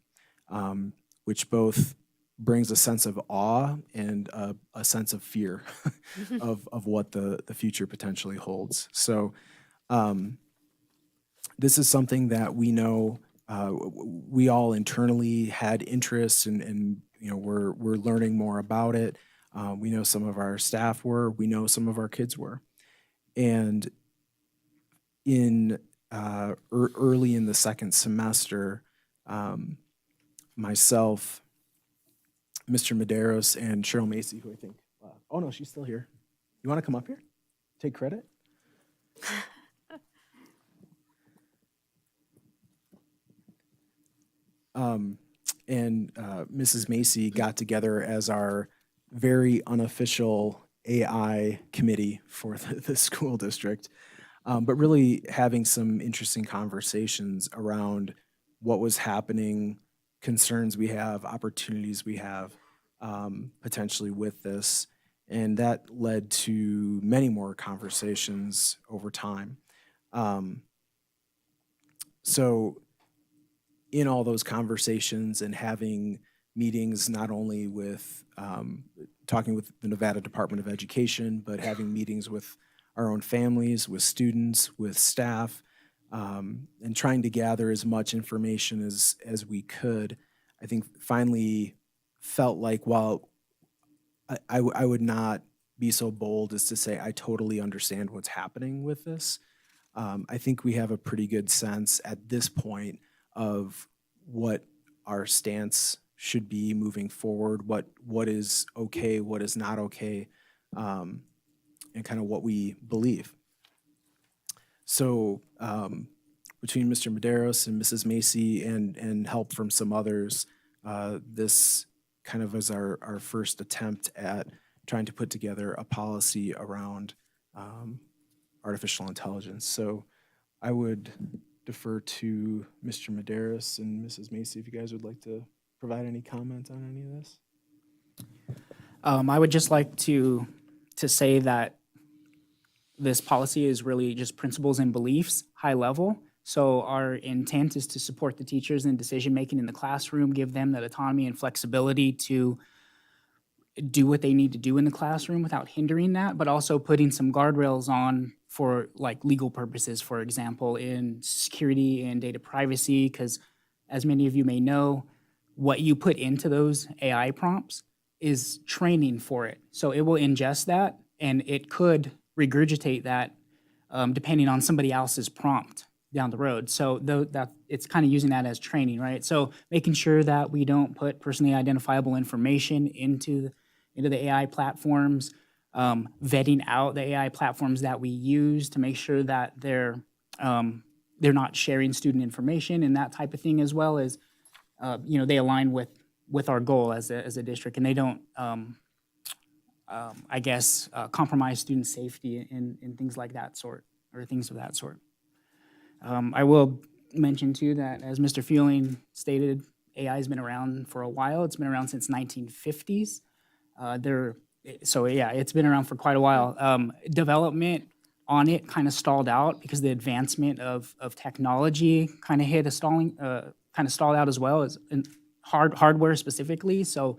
which both brings a sense of awe and a sense of fear of what the future potentially holds. So this is something that we know we all internally had interest in, and we're learning more about it. We know some of our staff were, we know some of our kids were. And in early in the second semester, myself, Mr. Maderos, and Cheryl Macy, who I think, oh no, she's still here. You want to come up here? Take credit? And Mrs. Macy got together as our very unofficial AI committee for the school district, but really having some interesting conversations around what was happening, concerns we have, opportunities we have potentially with this. And that led to many more conversations over time. So in all those conversations and having meetings not only with talking with the Nevada Department of Education, but having meetings with our own families, with students, with staff, and trying to gather as much information as we could, I think finally felt like while I would not be so bold as to say I totally understand what's happening with this, I think we have a pretty good sense at this point of what our stance should be moving forward, what is okay, what is not okay, and kind of what we believe. So between Mr. Maderos and Mrs. Macy and help from some others, this kind of was our first attempt at trying to put together a policy around artificial intelligence. So I would defer to Mr. Maderos and Mrs. Macy if you guys would like to provide any comment on any of this? I would just like to say that this policy is really just principles and beliefs, high level. So our intent is to support the teachers in decision-making in the classroom, give them that autonomy and flexibility to do what they need to do in the classroom without hindering that, but also putting some guardrails on for like legal purposes, for example, in security and data privacy, because as many of you may know, what you put into those AI prompts is training for it. So it will ingest that and it could regurgitate that depending on somebody else's prompt down the road. So that it's kind of using that as training, right? So making sure that we don't put personally identifiable information into the AI platforms, vetting out the AI platforms that we use to make sure that they're not sharing student information and that type of thing, as well as they align with our goal as a district, and they don't compromise student safety and things like that sort, or things of that sort. I will mention too that, as Mr. Fueling stated, AI has been around for a while. It's been around since 1950s. It's been around for quite a while. Development on it kind of stalled out because the advancement of technology kind of hit a stalling, kind of stalled out as well as in hardware specifically. So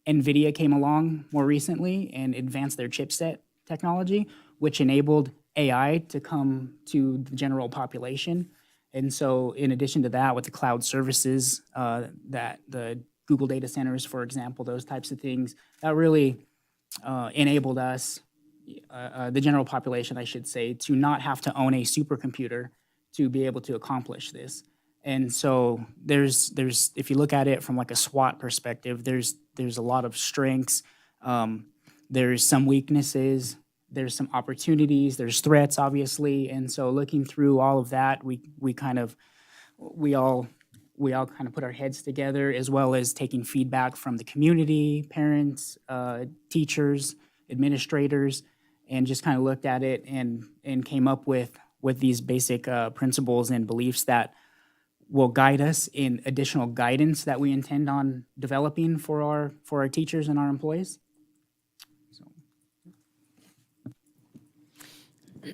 NVIDIA came along more recently and advanced their chipset technology, which enabled AI to come to the general population. And so in addition to that, with the cloud services, that the Google data centers, for example, those types of things, that really enabled us, the general population, I should say, to not have to own a supercomputer to be able to accomplish this. And so there's if you look at it from like a SWOT perspective, there's a lot of strengths, there's some weaknesses, there's some opportunities, there's threats, obviously. And so looking through all of that, we all kind of put our heads together, as well as taking feedback from the community, parents, teachers, administrators, and just kind of looked at it and came up with these basic principles and beliefs that will guide us in additional guidance that we intend on developing for our teachers and our employees.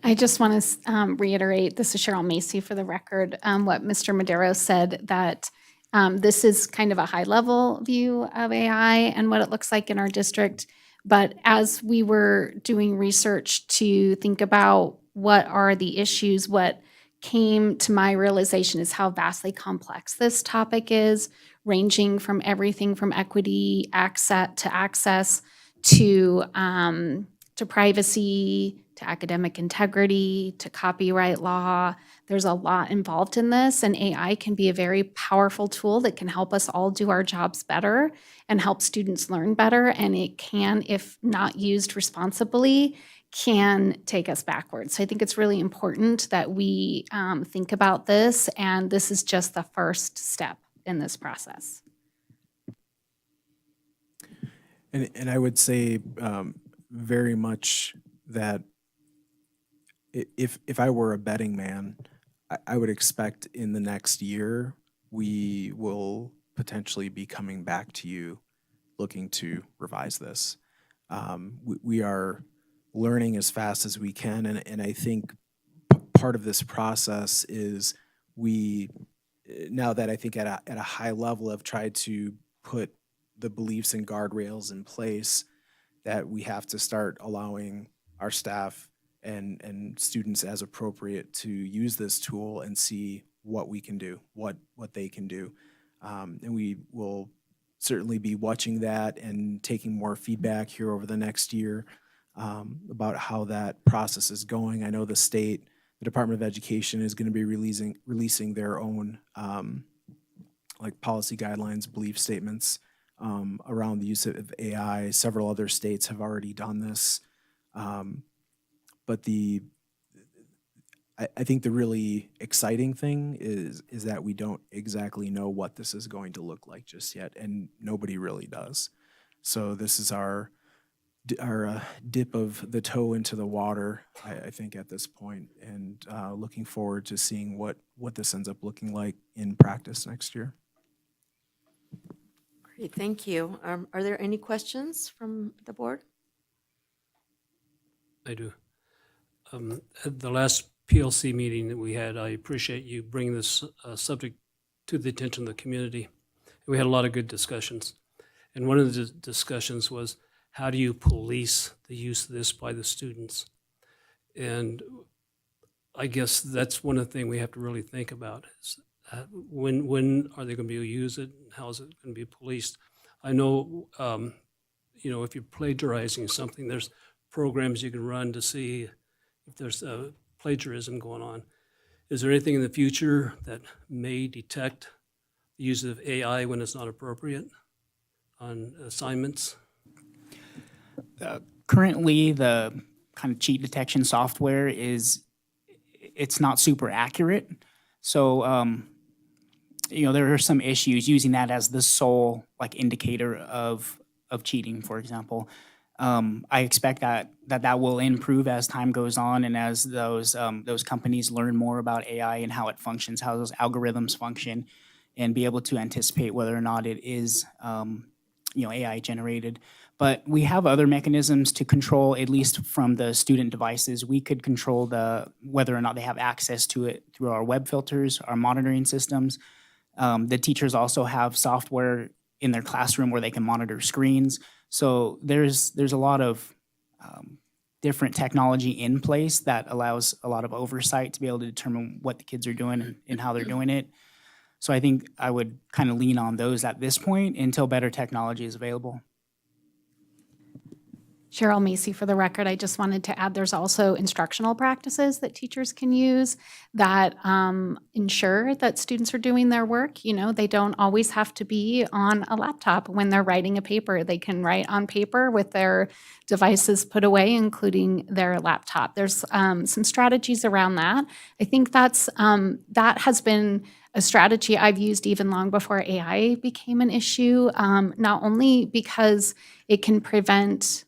I just want to reiterate, this is Cheryl Macy for the record, what Mr. Madero said, that this is kind of a high-level view of AI and what it looks like in our district. But as we were doing research to think about what are the issues, what came to my realization is how vastly complex this topic is, ranging from everything from equity, access to privacy, to academic integrity, to copyright law. There's a lot involved in this, and AI can be a very powerful tool that can help us all do our jobs better and help students learn better. And it can, if not used responsibly, can take us backwards. So I think it's really important that we think about this, and this is just the first step in this process. And I would say very much that if I were a betting man, I would expect in the next year we will potentially be coming back to you looking to revise this. We are learning as fast as we can, and I think part of this process is now that I think at a high level have tried to put the beliefs and guardrails in place, that we have to start allowing our staff and students as appropriate to use this tool and see what we can do, what they can do. And we will certainly be watching that and taking more feedback here over the next year about how that process is going. I know the state, the Department of Education is going to be releasing their own like policy guidelines, belief statements around the use of AI. Several other states have already done this. But I think the really exciting thing is that we don't exactly know what this is going to look like just yet, and nobody really does. So this is our dip of the toe into the water, I think, at this point, and looking forward to seeing what this ends up looking like in practice next year. Great, thank you. Are there any questions from the board? I do. At the last PLC meeting that we had, I appreciate you bringing this subject to the attention of the community. We had a lot of good discussions. And one of the discussions was, how do you police the use of this by the students? And I guess that's one of the things we have to really think about is when are they going to be able to use it? How is it going to be policed? I know, if you're plagiarizing something, there's programs you can run to see if there's plagiarism going on. Is there anything in the future that may detect the use of AI when it's not appropriate on assignments? Currently, the kind of cheat detection software it's not super accurate. So, there are some issues using that as the sole indicator of cheating, for example. I expect that will improve as time goes on and as those companies learn more about AI and how it functions, how those algorithms function, and be able to anticipate whether or not it is AI generated. But we have other mechanisms to control, at least from the student devices. We could control whether or not they have access to it through our web filters, our monitoring systems. The teachers also have software in their classroom where they can monitor screens. So there's a lot of different technology in place that allows a lot of oversight to be able to determine what the kids are doing and how they're doing it. So I think I would kind of lean on those at this point until better technology is available. Cheryl Macy for the record. I just wanted to add there's also instructional practices that teachers can use that ensure that students are doing their work. They don't always have to be on a laptop when they're writing a paper. They can write on paper with their devices put away, including their laptop. There's some strategies around that. I think that has been a strategy I've used even long before AI became an issue, not only because it can prevent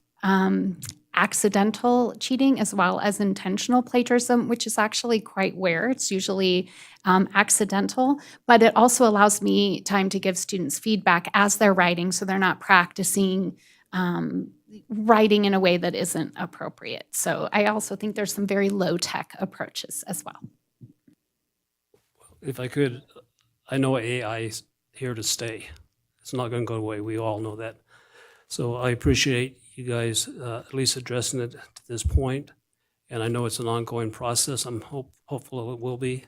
accidental cheating as well as intentional plagiarism, which is actually quite rare. It's usually accidental, but it also allows me time to give students feedback as they're writing so they're not practicing writing in a way that isn't appropriate. So I also think there's some very low-tech approaches as well. If I could, I know AI is here to stay. It's not going to go away. We all know that. So I appreciate you guys at least addressing it to this point. And I know it's an ongoing process. I'm hopeful it will be.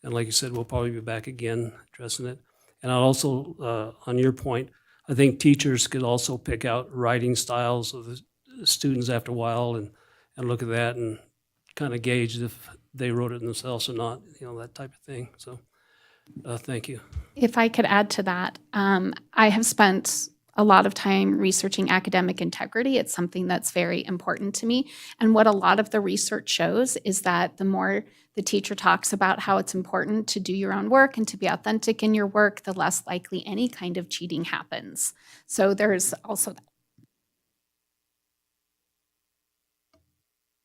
And like you said, we'll probably be back again addressing it. And I'll also, on your point, I think teachers could also pick out writing styles of the students after a while and look at that and kind of gauge if they wrote it themselves or not, that type of thing. So thank you. If I could add to that, I have spent a lot of time researching academic integrity. It's something that's very important to me. And what a lot of the research shows is that the more the teacher talks about how it's important to do your own work and to be authentic in your work, the less likely any kind of cheating happens. So there's also that.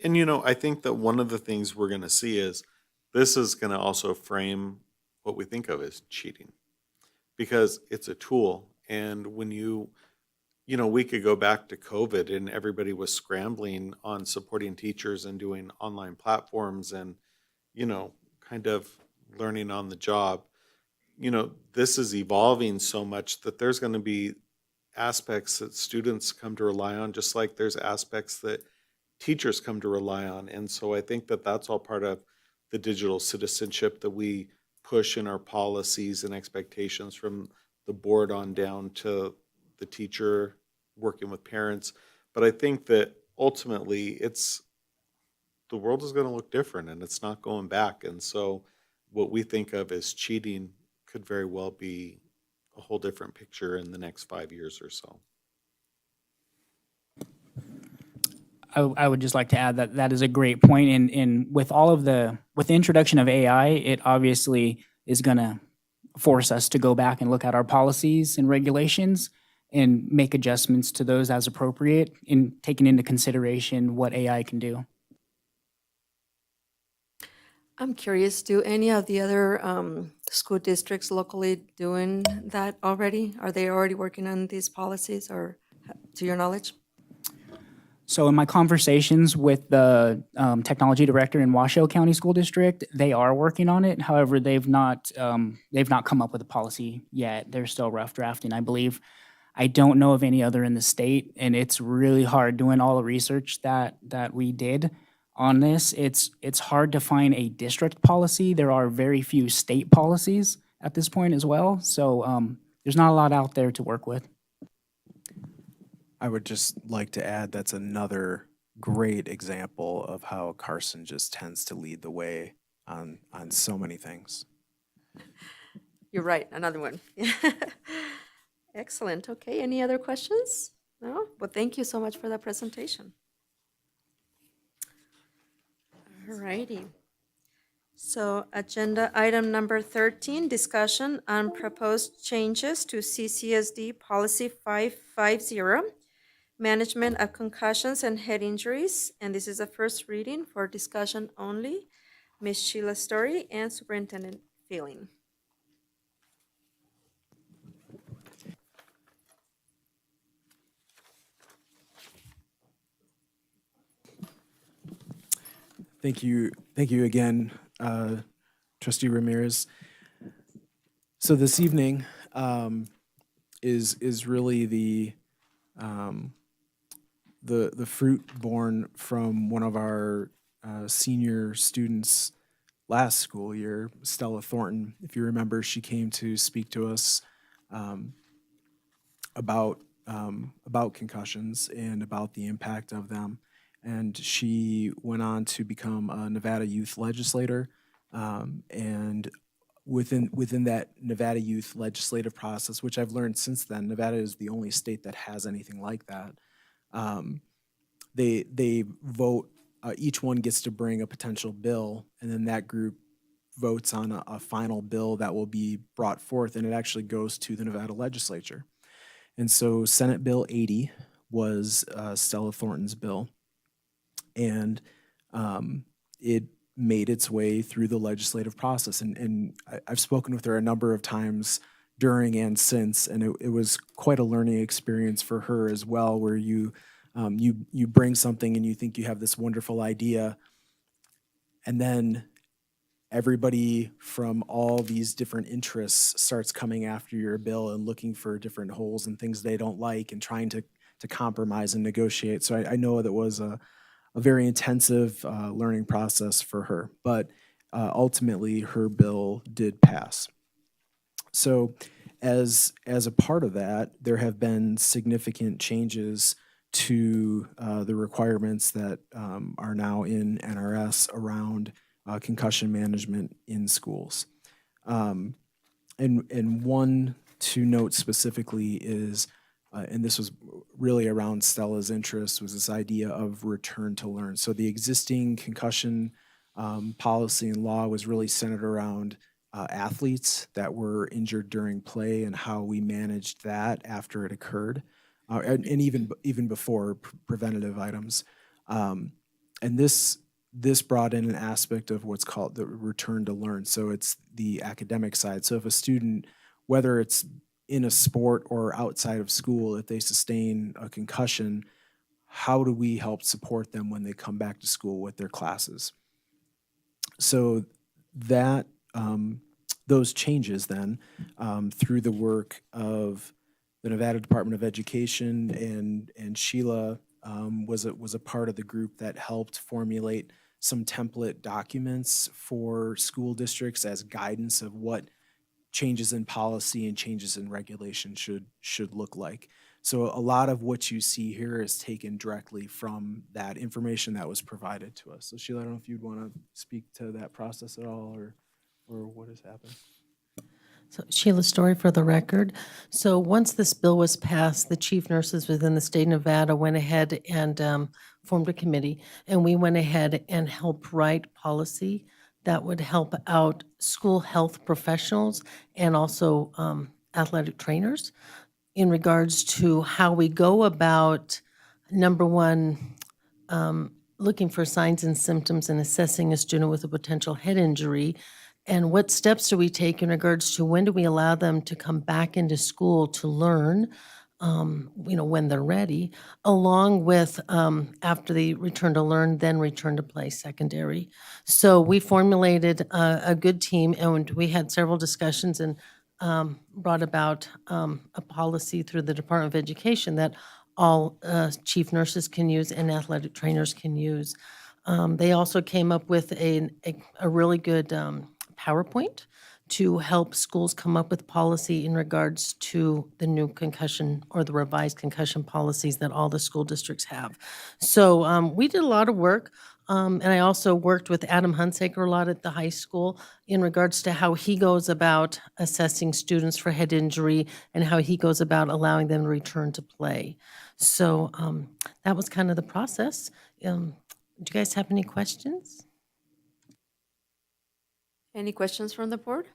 And I think that one of the things we're going to see is this is going to also frame what we think of as cheating, because it's a tool. And when we could go back to COVID and everybody was scrambling on supporting teachers and doing online platforms and, kind of learning on the job. This is evolving so much that there's going to be aspects that students come to rely on, just like there's aspects that teachers come to rely on. And so I think that that's all part of the digital citizenship that we push in our policies and expectations from the board on down to the teacher working with parents. But I think that ultimately the world is going to look different and it's not going back. And so what we think of as cheating could very well be a whole different picture in the next 5 years or so. I would just like to add that is a great point. And with the introduction of AI, it obviously is going to force us to go back and look at our policies and regulations and make adjustments to those as appropriate in taking into consideration what AI can do. I'm curious, do any of the other school districts locally doing that already? Are they already working on these policies, or to your knowledge? So in my conversations with the technology director in Washoe County School District, they are working on it. However, they've not come up with a policy yet. They're still rough drafting, I believe. I don't know of any other in the state, and it's really hard doing all the research that we did on this. It's hard to find a district policy. There are very few state policies at this point as well. So there's not a lot out there to work with. I would just like to add that's another great example of how Carson just tends to lead the way on so many things. You're right, another one. Excellent. Okay, any other questions? No? Well, thank you so much for that presentation. All righty. So agenda item number 13, discussion on proposed changes to CCSD Policy 550, Management of Concussions and Head Injuries. And this is a first reading for discussion only. Ms. Sheila Story and Superintendent Feeling. Thank you again, Trustee Ramirez. So this evening is really the fruit born from one of our senior students last school year, Stella Thornton. If you remember, she came to speak to us about concussions and about the impact of them. And she went on to become a Nevada youth legislator. And within that Nevada youth legislative process, which I've learned since then, Nevada is the only state that has anything like that. They vote, each one gets to bring a potential bill, and then that group votes on a final bill that will be brought forth, and it actually goes to the Nevada legislature. And so Senate Bill 80 was Stella Thornton's bill. And it made its way through the legislative process. And I've spoken with her a number of times during and since, and it was quite a learning experience for her as well, where you bring something and you think you have this wonderful idea, and then everybody from all these different interests starts coming after your bill and looking for different holes and things they don't like and trying to compromise and negotiate. So I know that was a very intensive learning process for her, but ultimately her bill did pass. So as a part of that, there have been significant changes to the requirements that are now in NRS around concussion management in schools. And one to note specifically is, and this was really around Stella's interest, was this idea of return to learn. So the existing concussion policy and law was really centered around athletes that were injured during play and how we managed that after it occurred, and even before preventative items. And this brought in an aspect of what's called the return to learn. So it's the academic side. So if a student, whether it's in a sport or outside of school, if they sustain a concussion, how do we help support them when they come back to school with their classes? So that those changes then, through the work of the Nevada Department of Education, and Sheila was a part of the group that helped formulate some template documents for school districts as guidance of what changes in policy and changes in regulation should look like. So a lot of what you see here is taken directly from that information that was provided to us. So Sheila, I don't know if you'd want to speak to that process at all, or what has happened. So Sheila Story for the record. So once this bill was passed, the chief nurses within the state of Nevada went ahead and formed a committee, and we went ahead and helped write policy that would help out school health professionals and also athletic trainers in regards to how we go about, number one, looking for signs and symptoms and assessing a student with a potential head injury And what steps do we take in regards to when do we allow them to come back into school to learn, when they're ready, along with after they return to learn, then return to play secondary. So we formulated a good team, and we had several discussions and brought about a policy through the Department of Education that all chief nurses can use and athletic trainers can use. They also came up with a really good PowerPoint to help schools come up with policy in regards to the new concussion or the revised concussion policies that all the school districts have. So we did a lot of work. And I also worked with Adam Hunsaker a lot at the high school in regards to how he goes about assessing students for head injury and how he goes about allowing them to return to play. So that was kind of the process. Do you guys have any questions? Any questions from the board?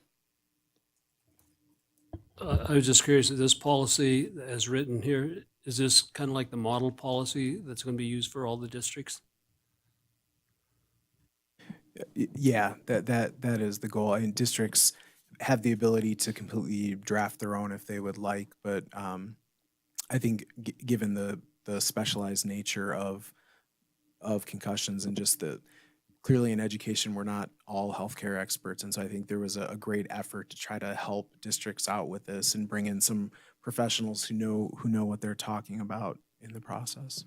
I was just curious, this policy as written here, is this kind of like the model policy that's going to be used for all the districts? Yeah, that is the goal. I mean, districts have the ability to completely draft their own if they would like, but I think given the specialized nature of concussions and just clearly in education, we're not all healthcare experts. And so I think there was a great effort to try to help districts out with this and bring in some professionals who know what they're talking about in the process.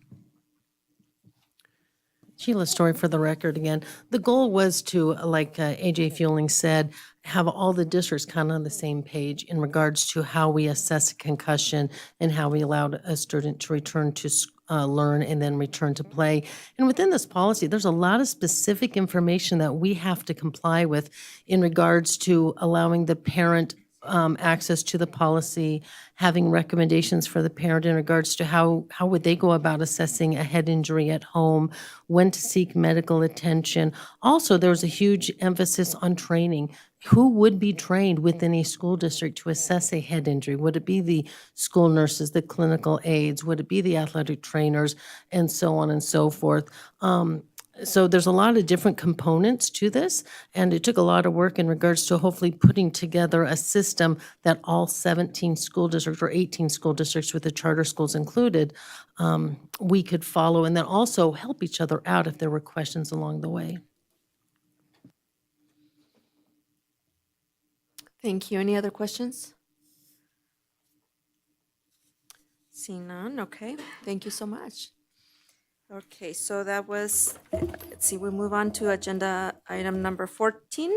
Sheila's story for the record again. The goal was to, like AJ Fueling said, have all the districts kind of on the same page in regards to how we assess a concussion and how we allowed a student to return to learn and then return to play. And within this policy, there's a lot of specific information that we have to comply with in regards to allowing the parent access to the policy, having recommendations for the parent in regards to how would they go about assessing a head injury at home, when to seek medical attention. Also, there's a huge emphasis on training. Who would be trained within a school district to assess a head injury? Would it be the school nurses, the clinical aides? Would it be the athletic trainers, and so on and so forth? So there's a lot of different components to this, and it took a lot of work in regards to hopefully putting together a system that all 17 school districts or 18 school districts with the charter schools included, we could follow and then also help each other out if there were questions along the way. Thank you. Any other questions? Seeing none, okay. Thank you so much. Okay, so that was, let's see, we move on to agenda item number 14.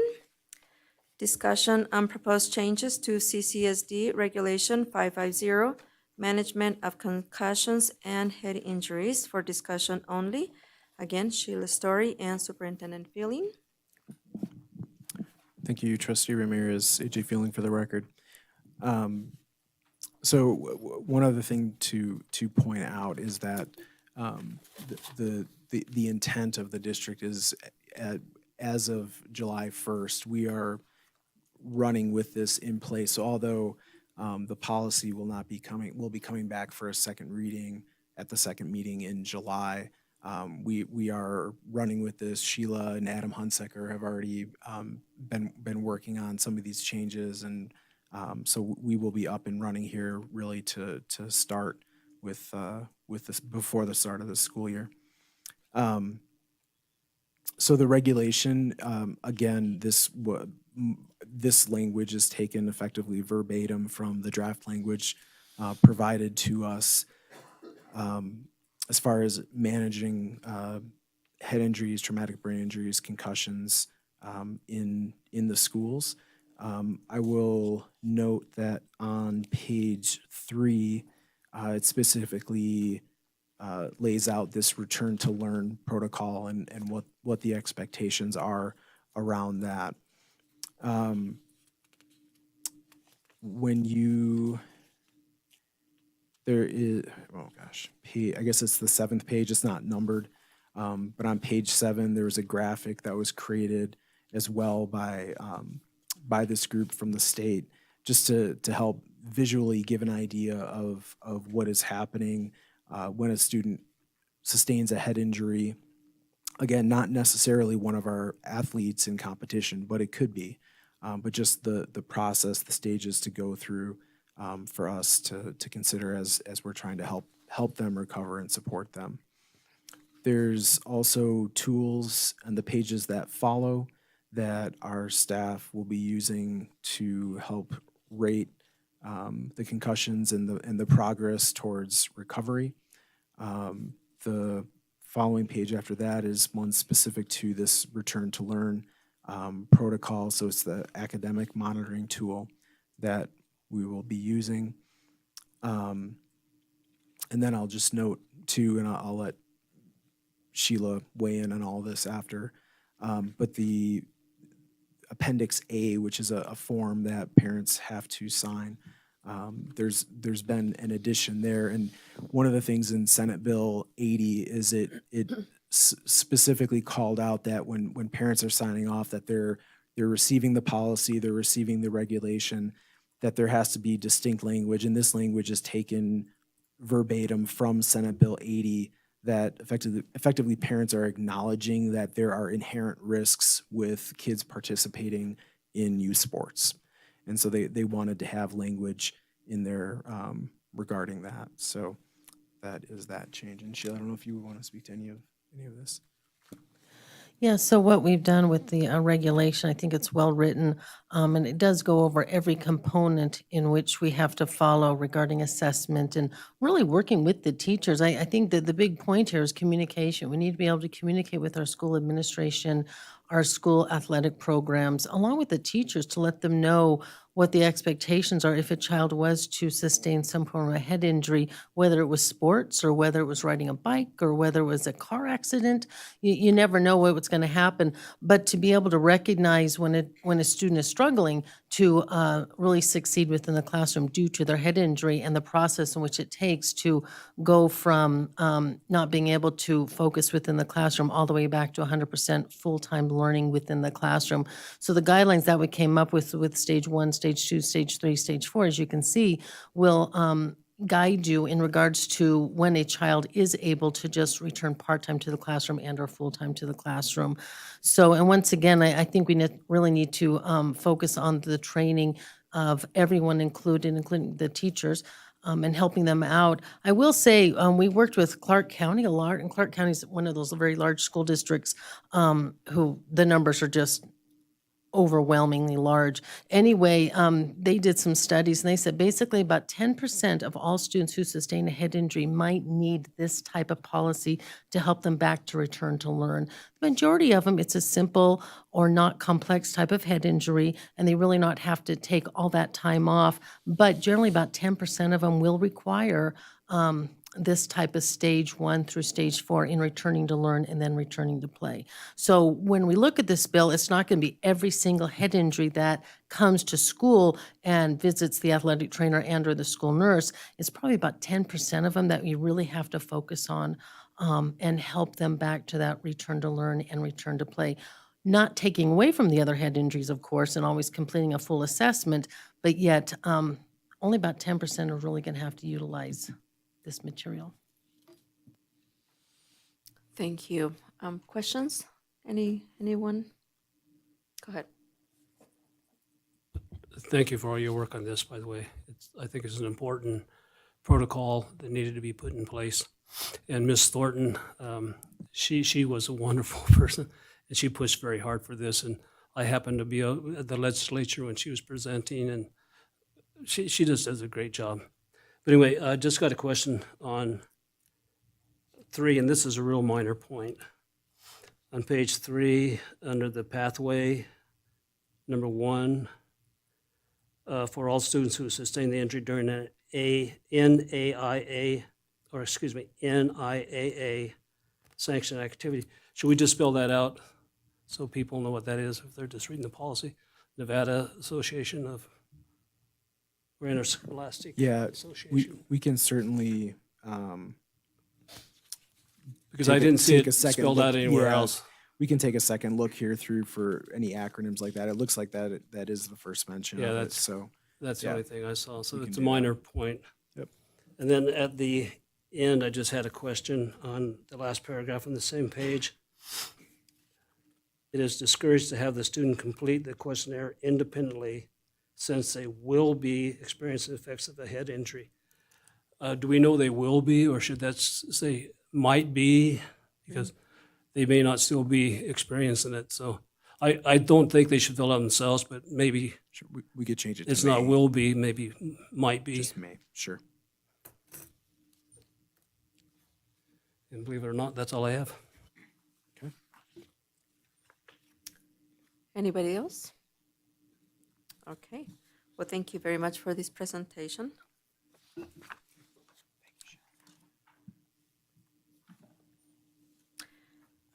Discussion on proposed changes to CCSD Regulation 550, Management of Concussions and Head Injuries for discussion only. Again, Sheila Story and Superintendent Feeling. Thank you, Trustee Ramirez, AJ Fueling for the record. So one other thing to point out is that the intent of the district is as of July 1st, we are running with this in place. So although the policy will be coming back for a second reading at the second meeting in July, we are running with this. Sheila and Adam Hunsaker have already been working on some of these changes, and so we will be up and running here really to start with this before the start of the school year. So the regulation, again, this language is taken effectively verbatim from the draft language provided to us as far as managing head injuries, traumatic brain injuries, concussions in the schools. I will note that on page 3, it specifically lays out this return to learn protocol and what the expectations are around that. There is, oh gosh, I guess it's the 7th page, it's not numbered, but on page 7, there was a graphic that was created as well by this group from the state, just to help visually give an idea of what is happening when a student sustains a head injury. Again, not necessarily one of our athletes in competition, but it could be. but just the process, the stages to go through for us to consider as we're trying to help them recover and support them. There's also tools on the pages that follow that our staff will be using to help rate the concussions and the progress towards recovery. The following page after that is one specific to this return to learn protocol. So it's the academic monitoring tool that we will be using. And then I'll just note too, and I'll let Sheila weigh in on all this after, but the Appendix A, which is a form that parents have to sign, there's been an addition there. And one of the things in Senate Bill 80 is it specifically called out that when parents are signing off that they're receiving the policy, they're receiving the regulation, that there has to be distinct language. And this language is taken verbatim from Senate Bill 80, that effectively parents are acknowledging that there are inherent risks with kids participating in youth sports. And so they wanted to have language in there regarding that. So that is that change. And Sheila, I don't know if you want to speak to any of this. Yeah, so what we've done with the regulation, I think it's well written, and it does go over every component in which we have to follow regarding assessment and really working with the teachers. I think that the big point here is communication. We need to be able to communicate with our school administration, our school athletic programs, along with the teachers, to let them know what the expectations are if a child was to sustain some form of a head injury, whether it was sports or whether it was riding a bike or whether it was a car accident. You never know what's going to happen. But to be able to recognize when a student is struggling to really succeed within the classroom due to their head injury and the process in which it takes to go from not being able to focus within the classroom all the way back to 100% full-time learning within the classroom. So the guidelines that we came up with stage 1, stage 2, stage 3, stage 4, as you can see, will guide you in regards to when a child is able to just return part-time to the classroom and or full-time to the classroom. So, and once again, I think we really need to focus on the training of everyone including the teachers, and helping them out. I will say, we worked with Clark County a lot, and Clark County is one of those very large school districts who the numbers are just overwhelmingly large. Anyway, they did some studies and they said basically about 10% of all students who sustain a head injury might need this type of policy to help them back to return to learn. The majority of them, it's a simple or not complex type of head injury, and they really not have to take all that time off. But generally about 10% of them will require this type of stage 1 through stage 4 in returning to learn and then returning to play. So when we look at this bill, it's not going to be every single head injury that comes to school and visits the athletic trainer and or the school nurse. It's probably about 10% of them that we really have to focus on and help them back to that return to learn and return to play. Not taking away from the other head injuries, of course, and always completing a full assessment, but yet only about 10% are really going to have to utilize this material. Thank you. Questions? Anyone? Go ahead. Thank you for all your work on this, by the way. I think it's an important protocol that needed to be put in place. And Ms. Thornton, she was a wonderful person, and she pushed very hard for this. And I happened to be at the legislature when she was presenting, and she just does a great job. But anyway, I just got a question on 3, and this is a real minor point. On page 3, under the pathway, number 1, for all students who sustain the injury during an NIAA sanctioned activity. Should we just spell that out so people know what that is if they're just reading the policy? Nevada Association of or Interscholastic Association. We can certainly because I didn't see it spelled out anywhere Yeah, else. We can take a second look here through for any acronyms like that. It looks like that is the first mention Yeah, of that's it. So that's the yeah, only thing I saw. So we can it's a do that. minor point. Yep. And then at the end, I just had a question on the last paragraph on the same page. it is discouraged to have the student complete the questionnaire independently since they will be experiencing the effects of a head injury. Do we know they will be, or should that say might be? Because they may not still be experiencing it. So I don't think they should fill out themselves, but maybe Sure, we could change it to it's not may. will be, maybe might be. Just may, sure. And believe it or not, that's all I have. Okay. Anybody else? Okay. Well, thank you very much for this presentation.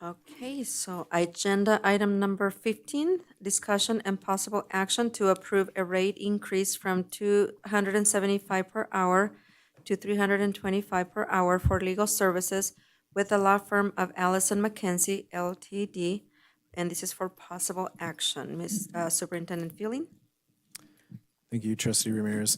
Okay, so agenda item number 15, discussion and possible action to approve a rate increase from $275 per hour to $325 per hour for legal services with the law firm of Allison McKenzie LTD, and this is for possible action. Ms. Superintendent Feeling? Thank you, Trustee Ramirez.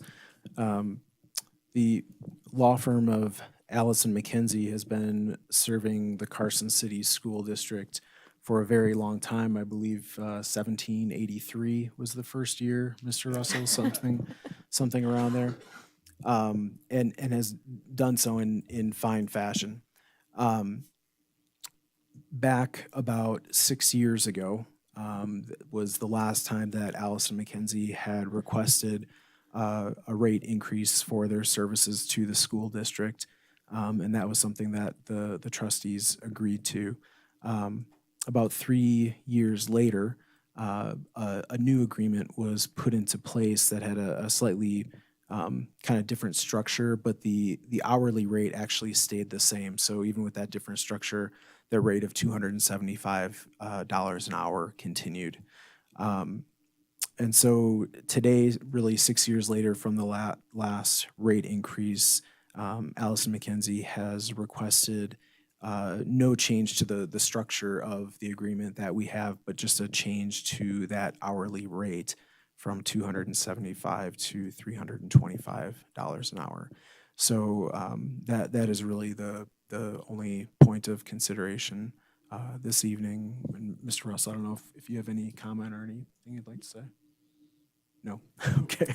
The law firm of Allison McKenzie has been serving the Carson City School District for a very long time. I believe 1783 was the first year, Mr. Russell, something around there, and has done so in fine fashion. Back about 6 years ago was the last time that Allison McKenzie had requested a rate increase for their services to the school district. And that was something that the trustees agreed to. About 3 years later, a new agreement was put into place that had a slightly kind of different structure, but the hourly rate actually stayed the same. So even with that different structure, the rate of $275 an hour continued. And so today, really 6 years later from the last rate increase, Allison McKenzie has requested no change to the structure of the agreement that we have, but just a change to that hourly rate from $275 to $325 an hour. So that is really the only point of consideration this evening. And Mr. Russell, I don't know if you have any comment or anything you'd like to say? No? Okay.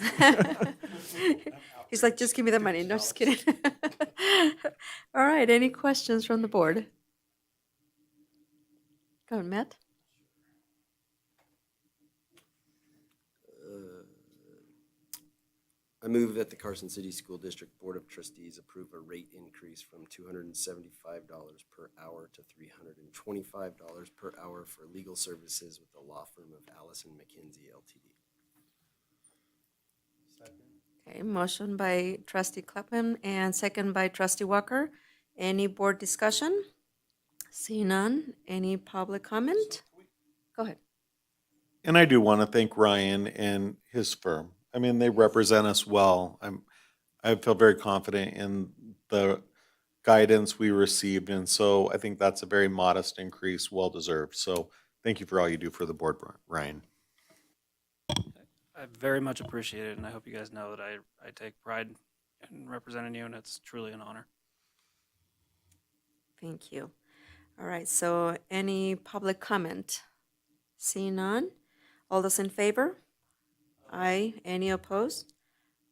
He's like, just give me the money. No, just kidding. All right, any questions from the board? Go on, Matt. I move that the Carson City School District Board of Trustees approve a rate increase from $275 per hour to $325 per hour for legal services with the law firm of Allison McKenzie LTD. Okay, motion by trustee Clapham and second by trustee Walker. Any board discussion? See none. Any public comment? Go ahead. And I do want to thank Ryan and his firm. I mean, they represent us well. I feel very confident in the guidance we received, and so I think that's a very modest increase, well deserved. So thank you for all you do for the board, Ryan. I very much appreciate it, and I hope you guys know that I take pride in representing you, and it's truly an honor. Thank you. All right, so any public comment? See none. All those in favor? Aye. Any opposed?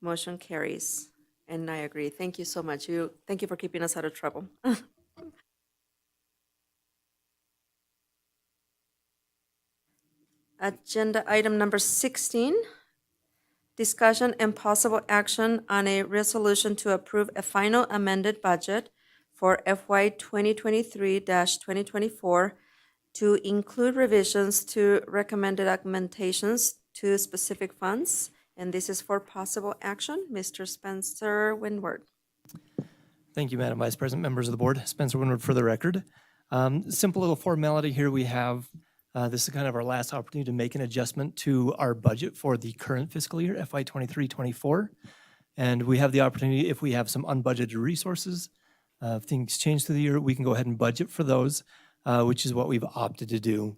Motion carries. And I agree. Thank you so much. Thank you for keeping us out of trouble. Agenda item number 16, discussion and possible action on a resolution to approve a final amended budget for FY 2023-2024 to include revisions to recommended augmentations to specific funds. And this is for possible action. Mr. Spencer Winward. Thank you, Madam Vice President, members of the board. Spencer Winward for the record. Simple little formality here we have. This is kind of our last opportunity to make an adjustment to our budget for the current fiscal year, FY 23-24. And we have the opportunity, if we have some unbudgeted resources, if things change through the year, we can go ahead and budget for those, which is what we've opted to do.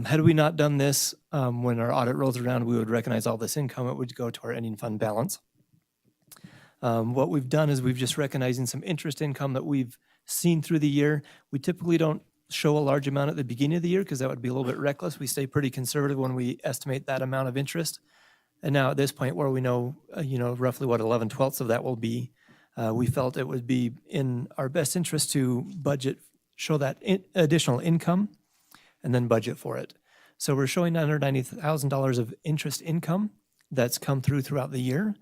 Had we not done this, when our audit rolls around, we would recognize all this income. It would go to our ending fund balance. What we've done is we've just recognizing some interest income that we've seen through the year. We typically don't show a large amount at the beginning of the year because that would be a little bit reckless. We stay pretty conservative when we estimate that amount of interest. And now at this point where we know, roughly what 11/12 of that will be, we felt it would be in our best interest to budget, show that additional income and then budget for it. So we're showing $990,000 of interest income that's come throughout the year.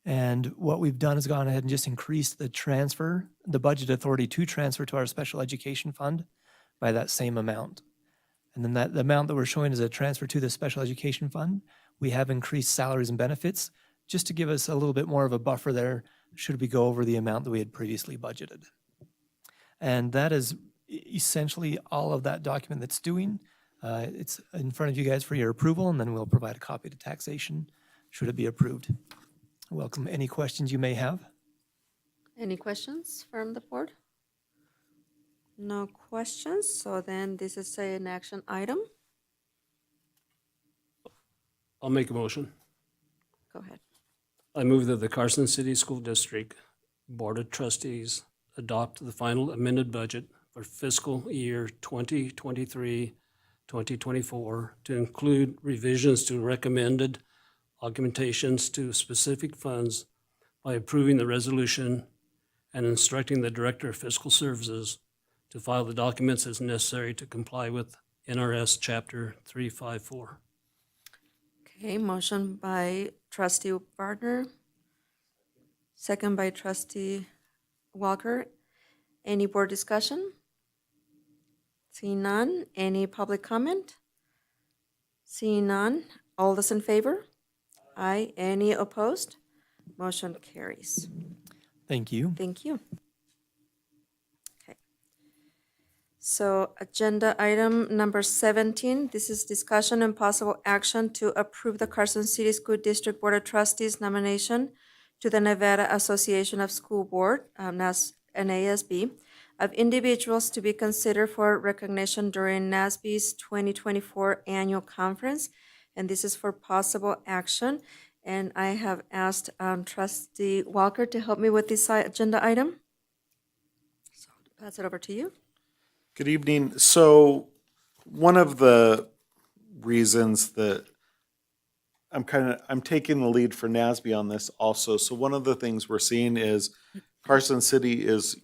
And what we've done is gone ahead and just increased the budget authority to transfer to our special education fund by that same amount. And then the amount that we're showing as a transfer to the special education fund, we have increased salaries and benefits just to give us a little bit more of a buffer there should we go over the amount that we had previously budgeted. And that is essentially all of that document that's doing. It's in front of you guys for your approval, and then we'll provide a copy to taxation should it be approved. Welcome any questions you may have. Any questions from the board? No questions, so then this is an action item. I'll make a motion. Go ahead. I move that the Carson City School District Board of Trustees adopt the final amended budget for fiscal year 2023, 2024 to include revisions to recommended augmentations to specific funds by approving the resolution and instructing the Director of Fiscal Services to file the documents as necessary to comply with NRS Chapter 354. Okay, motion by trustee Gardner, second by trustee Walker. Any board discussion? Seeing none. Any public comment? Seeing none. All those in favor? Aye. Any opposed? Motion carries. Thank you. Thank you. Okay. So agenda item number 17, this is discussion and possible action to approve the Carson City School District Board of Trustees nomination to the Nevada Association of School Board, NASB, of individuals to be considered for recognition during NASB's 2024 annual conference. And this is for possible action. And I have asked trustee Walker to help me with this agenda item. So I'll pass it over to you. Good evening. So one of the reasons that I'm taking the lead for NASB on this also. So one of the things we're seeing is Carson City is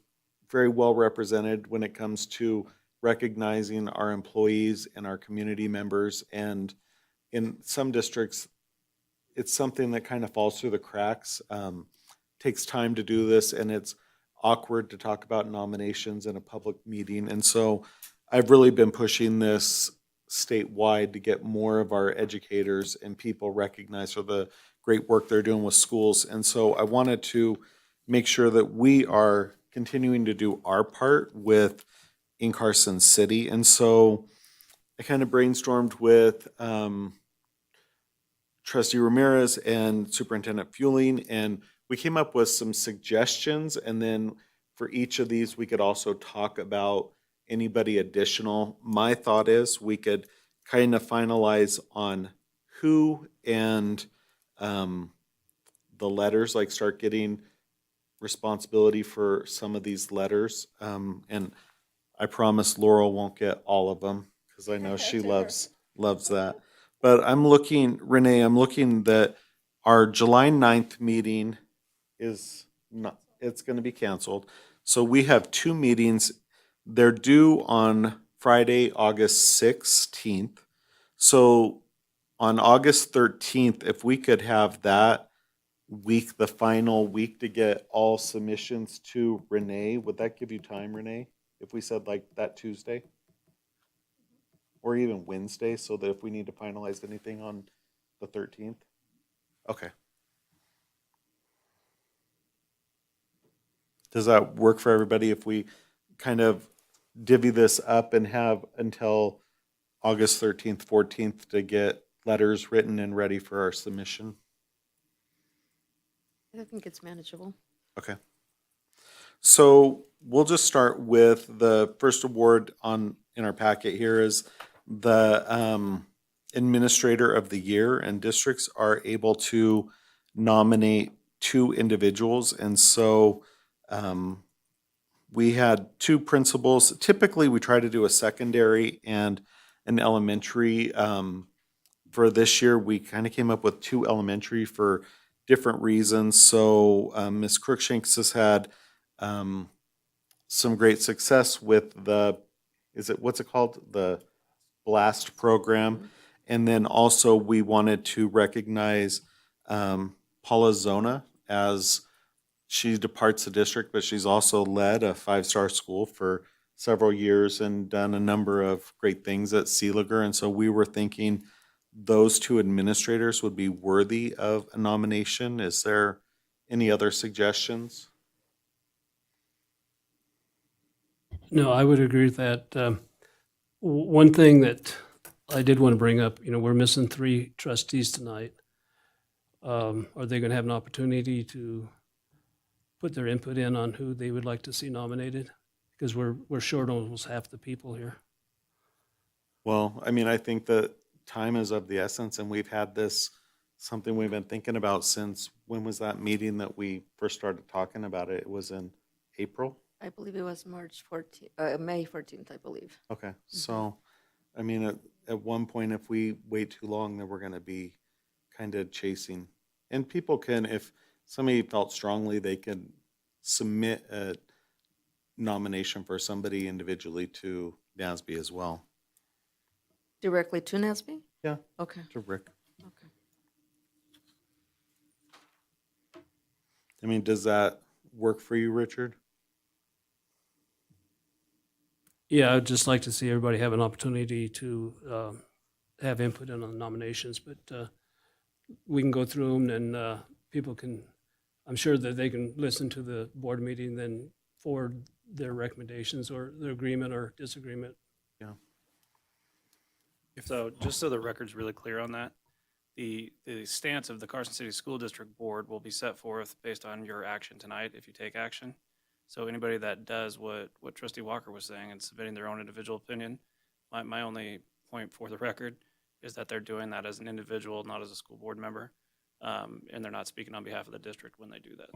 very well represented when it comes to recognizing our employees and our community members. And in some districts, it's something that kind of falls through the cracks. Takes time to do this, and it's awkward to talk about nominations in a public meeting. And so I've really been pushing this statewide to get more of our educators and people recognized for the great work they're doing with schools. And so I wanted to make sure that we are continuing to do our part in Carson City. And so I kind of brainstormed with Trustee Ramirez and Superintendent Fueling, and we came up with some suggestions. And then for each of these, we could also talk about anybody additional. My thought is we could kind of finalize on who and the letters, like start getting responsibility for some of these letters. And I promise Laurel won't get all of them because I know she loves that. But I'm looking, Renee, that our July 9th meeting is not, it's going to be canceled. So we have two meetings. They're due on Friday, August 16th. So on August 13th, if we could have that week, the final week, to get all submissions to Renee, would that give you time, Renee? If we said like that Tuesday? Or even Wednesday, so that if we need to finalize anything on the 13th? Okay. Does that work for everybody if we kind of divvy this up and have until August 13th, 14th to get letters written and ready for our submission? I think it's manageable. Okay. So we'll just start with the first award in our packet here is the Administrator of the Year, and districts are able to nominate two individuals. And so we had two principals. Typically, we try to do a secondary and an elementary. For this year, we kind of came up with two elementary for different reasons. So Ms. Crookshanks has had some great success with what's it called? The BLAST program. And then also we wanted to recognize Paula Zona as she departs the district, but she's also led a 5-star school for several years and done a number of great things at Seeliger. And so we were thinking those two administrators would be worthy of a nomination. Is there any other suggestions? No, I would agree with that. One thing that I did want to bring up, we're missing 3 trustees tonight. Are they going to have an opportunity to put their input in on who they would like to see nominated? Because we're short almost half the people here. Well, I mean, I think that time is of the essence, and we've had this, something we've been thinking about since, when was that meeting that we first started talking about it? It was in April? I believe it was May 14th, I believe. Okay, so, I mean, at one point, if we wait too long, then we're gonna be kind of chasing. And people can, if somebody felt strongly, they can submit a nomination for somebody individually to NASB as well. Directly to NASB? Yeah. Okay. To Rick. Okay. I mean, does that work for you, Richard? Yeah, I'd just like to see everybody have an opportunity to have input in on the nominations, but we can go through them and people can, I'm sure that they can listen to the board meeting, then forward their recommendations or their agreement or disagreement. Yeah. So just so the record's really clear on that, the stance of the Carson City School District Board will be set forth based on your action tonight if you take action. So anybody that does what Trustee Walker was saying and submitting their own individual opinion, my only point for the record is that they're doing that as an individual, not as a school board member, and they're not speaking on behalf of the district when they do that.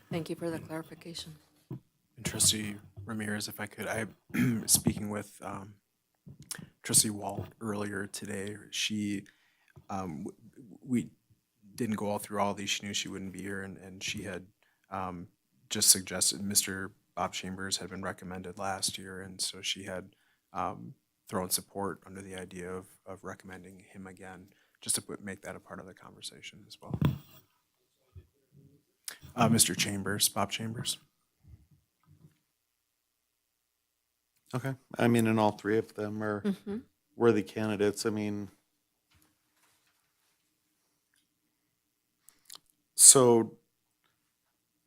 Thank you for the clarification. And Trustee Ramirez, if I could, speaking with Trustee Walt earlier today, she, we didn't go all through all these. She knew she wouldn't be here, and she had just suggested Mr. Bob Chambers had been recommended last year, and so she had thrown support under the idea of recommending him again, just to make that a part of the conversation as well. Mr. Chambers, Bob Chambers. Okay, I mean, and all 3 of them are worthy candidates. I mean, so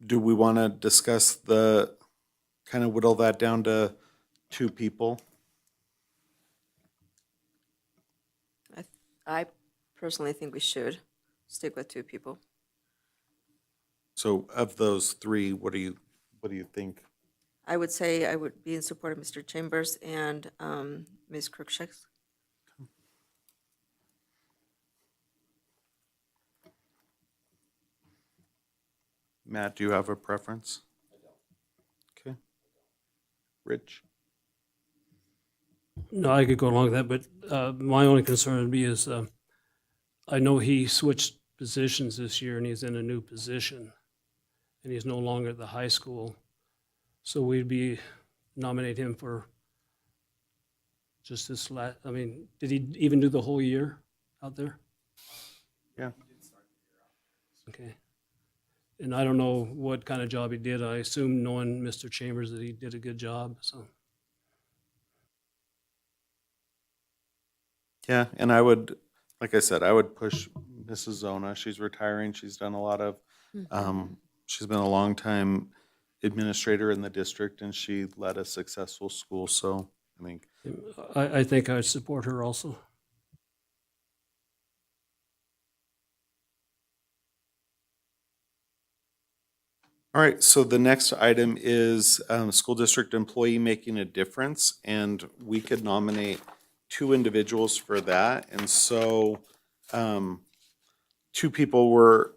do we want to discuss kind of whittle that down to 2 people? I personally think we should stick with 2 people. So of those 3, what do you think? I would say I would be in support of Mr. Chambers and Ms. Crookshanks. Matt, do you have a preference? I don't. Okay. Rich? No, I could go along with that, but my only concern would be is I know he switched positions this year and he's in a new position and he's no longer at the high school. So we'd be nominate him for just this I mean, did he even do the whole year out there? Yeah. Okay. And I don't know what kind of job he did. I assume, knowing Mr. Chambers, that he did a good job, so. Yeah, and I would, like I said, I would push Mrs. Zona. She's retiring. She's done a lot of, she's been a long time administrator in the district, and she led a successful school, so I think. I think I'd support her also. All right, so the next item is school district employee making a difference, and we could nominate 2 individuals for that. And so 2 people were,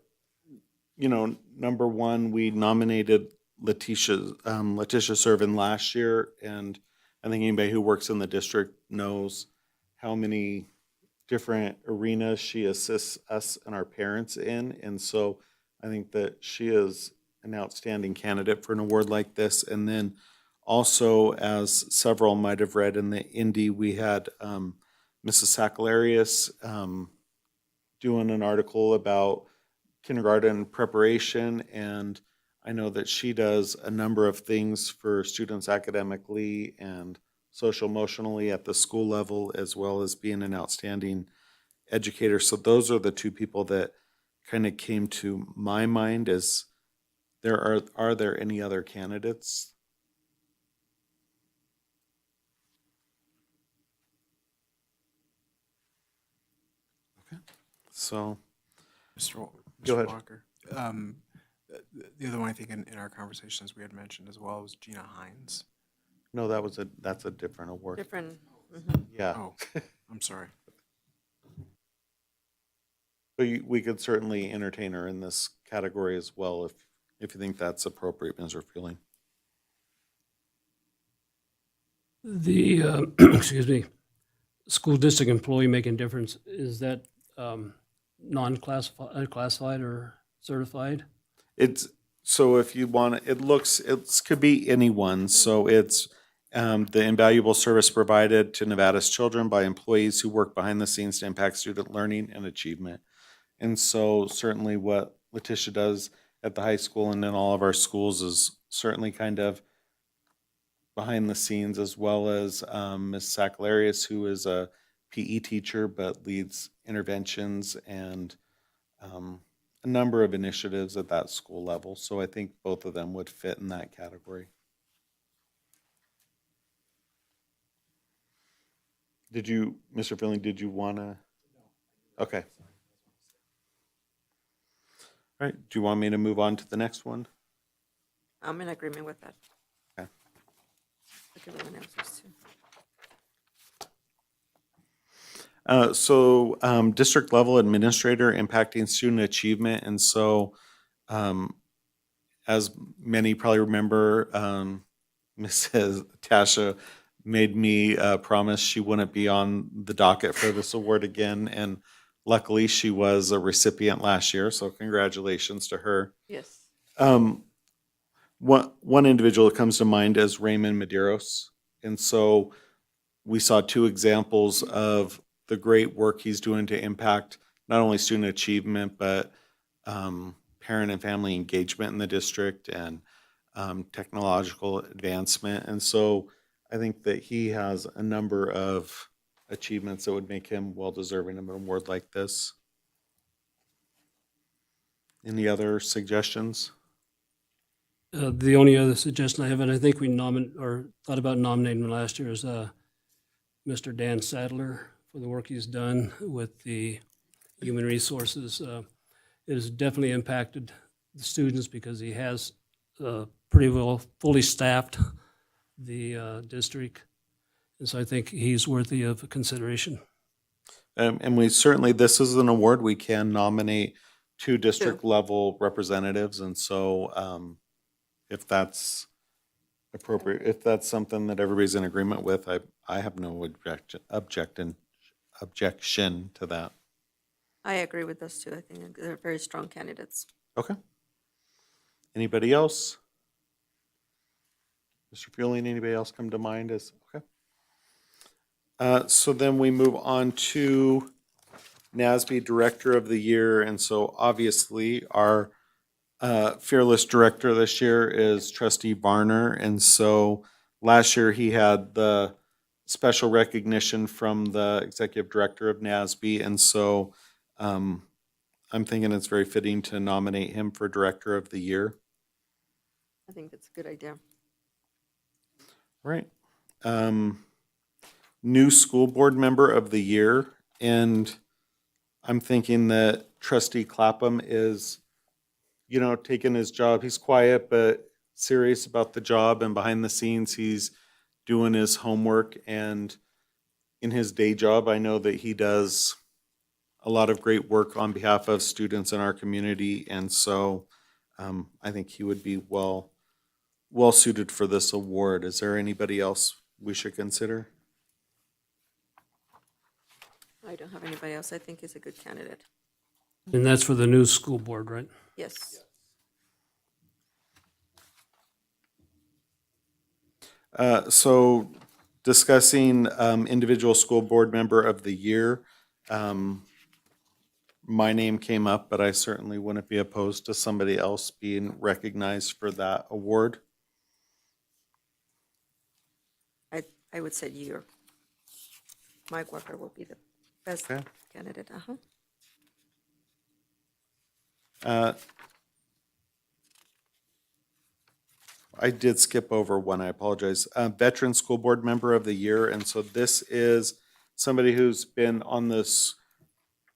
number one, we nominated Letitia served in last year, and I think anybody who works in the district knows how many different arenas she assists us and our parents in. And so I think that she is an outstanding candidate for an award like this. And then also, as several might have read in the Indy, we had Mrs. Sakalarius doing an article about kindergarten preparation, and I know that she does a number of things for students academically and social emotionally at the school level, as well as being an outstanding educator. So those are the two people that kind of came to my mind. As are there any other candidates? Okay, so Go ahead. Walker. The other one I think in our conversations we had mentioned as well was Gina Hines. no, that's a different award. Different. Yeah. Oh, I'm sorry. But we could certainly entertain her in this category as well if you think that's appropriate, Mr. Feeling. The, excuse me, school district employee making difference, is that non-classified, classified or certified? It's, so if you want, it could be anyone. So it's the invaluable service provided to Nevada's children by employees who work behind the scenes to impact student learning and achievement. And so certainly what Letitia does at the high school and in all of our schools is certainly kind of behind the scenes, as well as Ms. Sakalarius, who is a PE teacher but leads interventions and a number of initiatives at that school level. So I think both of them would fit in that category. Did you, Mr. Feeling, did you want to? Okay. All right, do you want me to move on to the next one? I'm in agreement with that. Okay. Look at everyone else's too. So district level administrator impacting student achievement. And so as many probably remember, Mrs. Tasha made me promise she wouldn't be on the docket for this award again. And luckily she was a recipient last year. So congratulations to her. Yes. One individual that comes to mind is Raymond Medeiros. And so we saw two examples of the great work he's doing to impact not only student achievement, but parent and family engagement in the district and technological advancement. And so I think that he has a number of achievements that would make him well-deserving of an award like this. Any other suggestions? The only other suggestion I have, and I think we thought about nominating him last year, is Mr. Dan Sadler for the work he's done with the human resources. It has definitely impacted the students because he has pretty well fully staffed the district. And so I think he's worthy of consideration. And we certainly, this is an award, we can nominate two district level representatives. And so if that's appropriate, if that's something that everybody's in agreement with, I have no objection to that. I agree with those two. I think they're very strong candidates. Okay. Anybody else? Mr. Fueling, anybody else come to mind as, okay. So then we move on to NASB Director of the Year. And so obviously our fearless director this year is Trustee Varner. And so last year he had the special recognition from the Executive Director of NASB. And so I'm thinking it's very fitting to nominate him for Director of the Year. I think that's a good idea. Right. New School Board Member of the Year. And I'm thinking that Trustee Clapham is, taking his job. He's quiet, but serious about the job, and behind the scenes, he's doing his homework. And in his day job, I know that he does a lot of great work on behalf of students in our community. And so I think he would be well well suited for this award. Is there anybody else we should consider? I don't have anybody else I think is a good candidate. And that's for the new school board, right? Yes. So discussing individual school board member of the year, my name came up, but I certainly wouldn't be opposed to somebody else being recognized for that award. I would say you. Mike Walker will be the best Okay. candidate. I did skip over one, I apologize. Veteran School Board Member of the Year, and so this is somebody who's been on this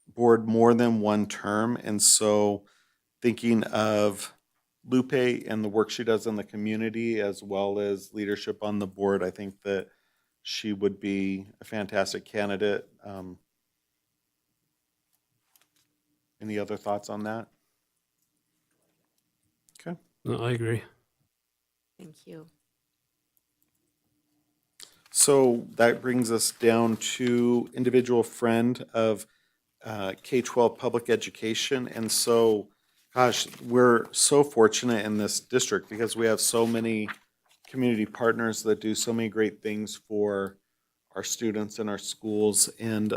board more than one term, and so thinking of Lupe and the work she does in the community as well as leadership on the board, I think that she would be a fantastic candidate. Any other thoughts on that? Okay. No, I agree. Thank you. So that brings us down to individual friend of K-12 public education. And so, gosh, we're so fortunate in this district because we have so many community partners that do so many great things for our students and our schools. And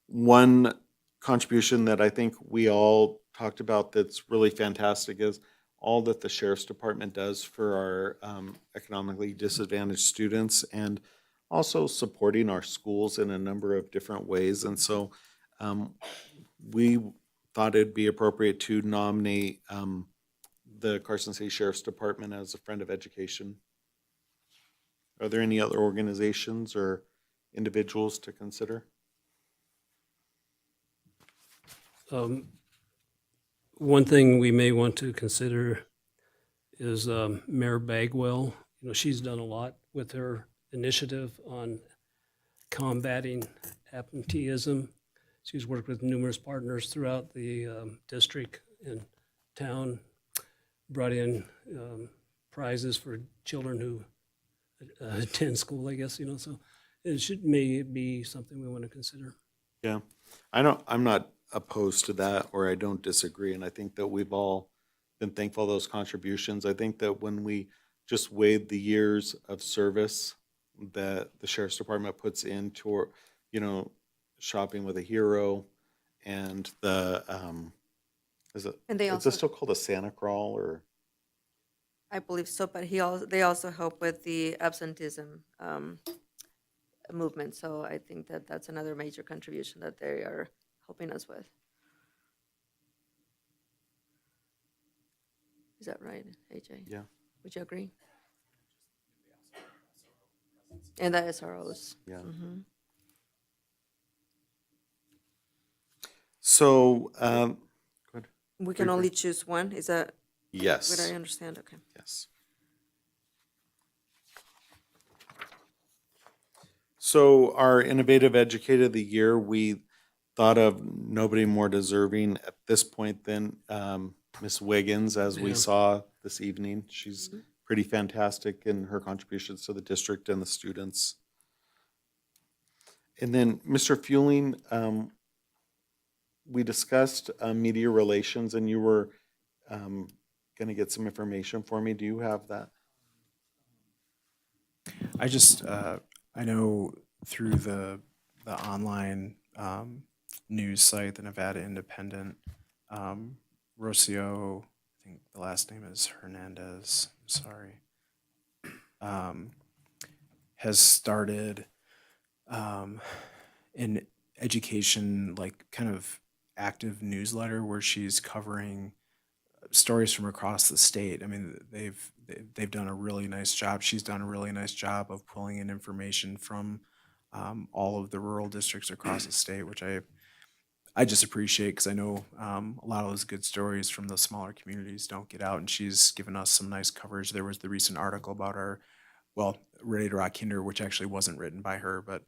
one contribution that I think we all talked about that's really fantastic is all that the Sheriff's Department does for our economically disadvantaged students and also supporting our schools in a number of different ways. And so we thought it'd be appropriate to nominate the Carson City Sheriff's Department as a friend of education. Are there any other organizations or individuals to consider? One thing we may want to consider is Mayor Bagwell. You know, she's done a lot with her initiative on combating absenteeism. She's worked with numerous partners throughout the district and town, brought in prizes for children who attend school, I guess, you know, so it may be something we want to consider. Yeah, I'm not opposed to that, or I don't disagree. And I think that we've all been thankful of those contributions. I think that when we just weighed the years of service that the Sheriff's Department puts into, you know, shopping with a hero and the, And they is also, this still called a Santa crawl or? I believe so, but they also help with the absenteeism movement. So I think that that's another major contribution that they are helping us with. Is that right, AJ? Yeah. Would you agree? And the SROs. Yeah. Mhm. So, go ahead. We can only choose one, is that Yes. what I understand? Okay. Yes. So our Innovative Educator of the Year, we thought of nobody more deserving at this point than Miss Wiggins, as we Yeah. saw this evening. She's pretty fantastic in her contributions to the district and the students. And then Mr. Fueling, we discussed media relations, and you were going to get some information for me. Do you have that? I just, I know through the online news site, the Nevada Independent, Rocio, I think the last name is Hernandez, I'm sorry, has started an education, like kind of active newsletter where she's covering stories from across the state. I mean, they've done a really nice job. She's done a really nice job of pulling in information from all of the rural districts across the state, which I just appreciate because I know a lot of those good stories from the smaller communities don't get out, and she's given us some nice coverage. There was the recent article about our, well, Ready to Rock Kinder, which actually wasn't written by her, but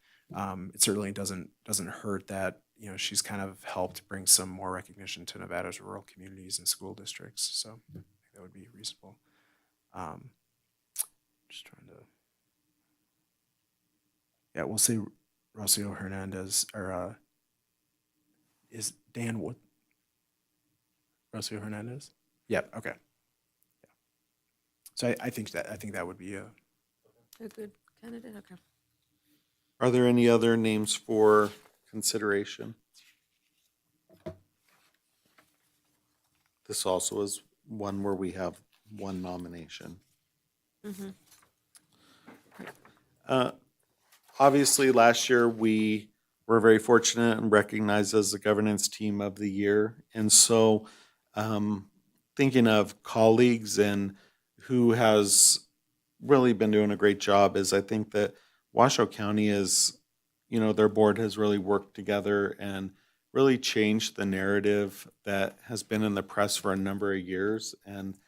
it certainly doesn't hurt that, you know, she's kind of helped bring some more recognition to Nevada's rural communities and school districts. So I think that would be reasonable. Just trying to. Yeah, we'll say Rocio Hernandez, or is Dan Wood? Rocio Hernandez? Yep, okay. Yeah. So I think that would be a good candidate, okay. Are there any other names for consideration? This also is one where we have one nomination. Mhm. Obviously, last year we were very fortunate and recognized as the governance team of the year. And so, thinking of colleagues and who has really been doing a great job is I think that Washoe County is, their board has really worked together and really changed the narrative that has been in the press for a number of years. And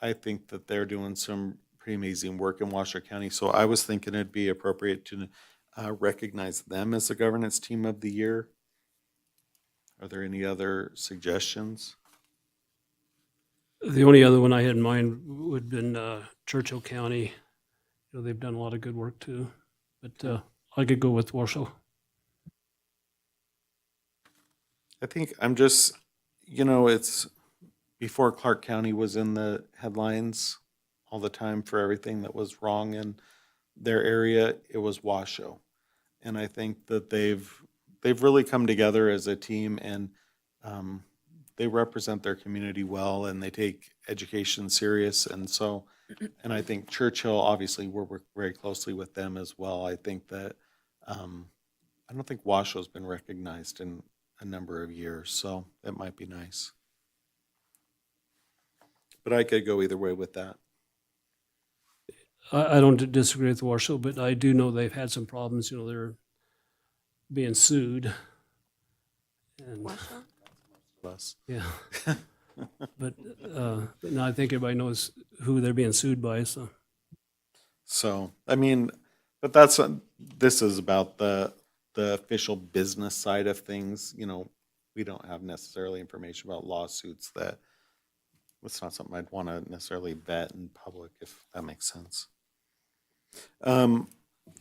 I think that they're doing some pretty amazing work in Washoe County. So I was thinking it'd be appropriate to recognize them as the governance team of the year. Are there any other suggestions? The only other one I had in mind would have been Churchill County. They've done a lot of good work too, but I could go with Washoe. I think I'm just, it's before Clark County was in the headlines all the time for everything that was wrong in their area, it was Washoe. And I think that they've really come together as a team, and they represent their community well, and they take education serious. And so, and I think Churchill, obviously, we work very closely with them as well. I think that, I don't think Washoe's been recognized in a number of years, so it might be nice. But I could go either way with that. I don't disagree with Washoe, but I do know they've had some problems. They're being sued. And, Washoe? Less. yeah. But now I think everybody knows who they're being sued by. So, I mean, but this is about the official business side of things. We don't have necessarily information about lawsuits that it's not something I'd want to necessarily vet in public, if that makes sense.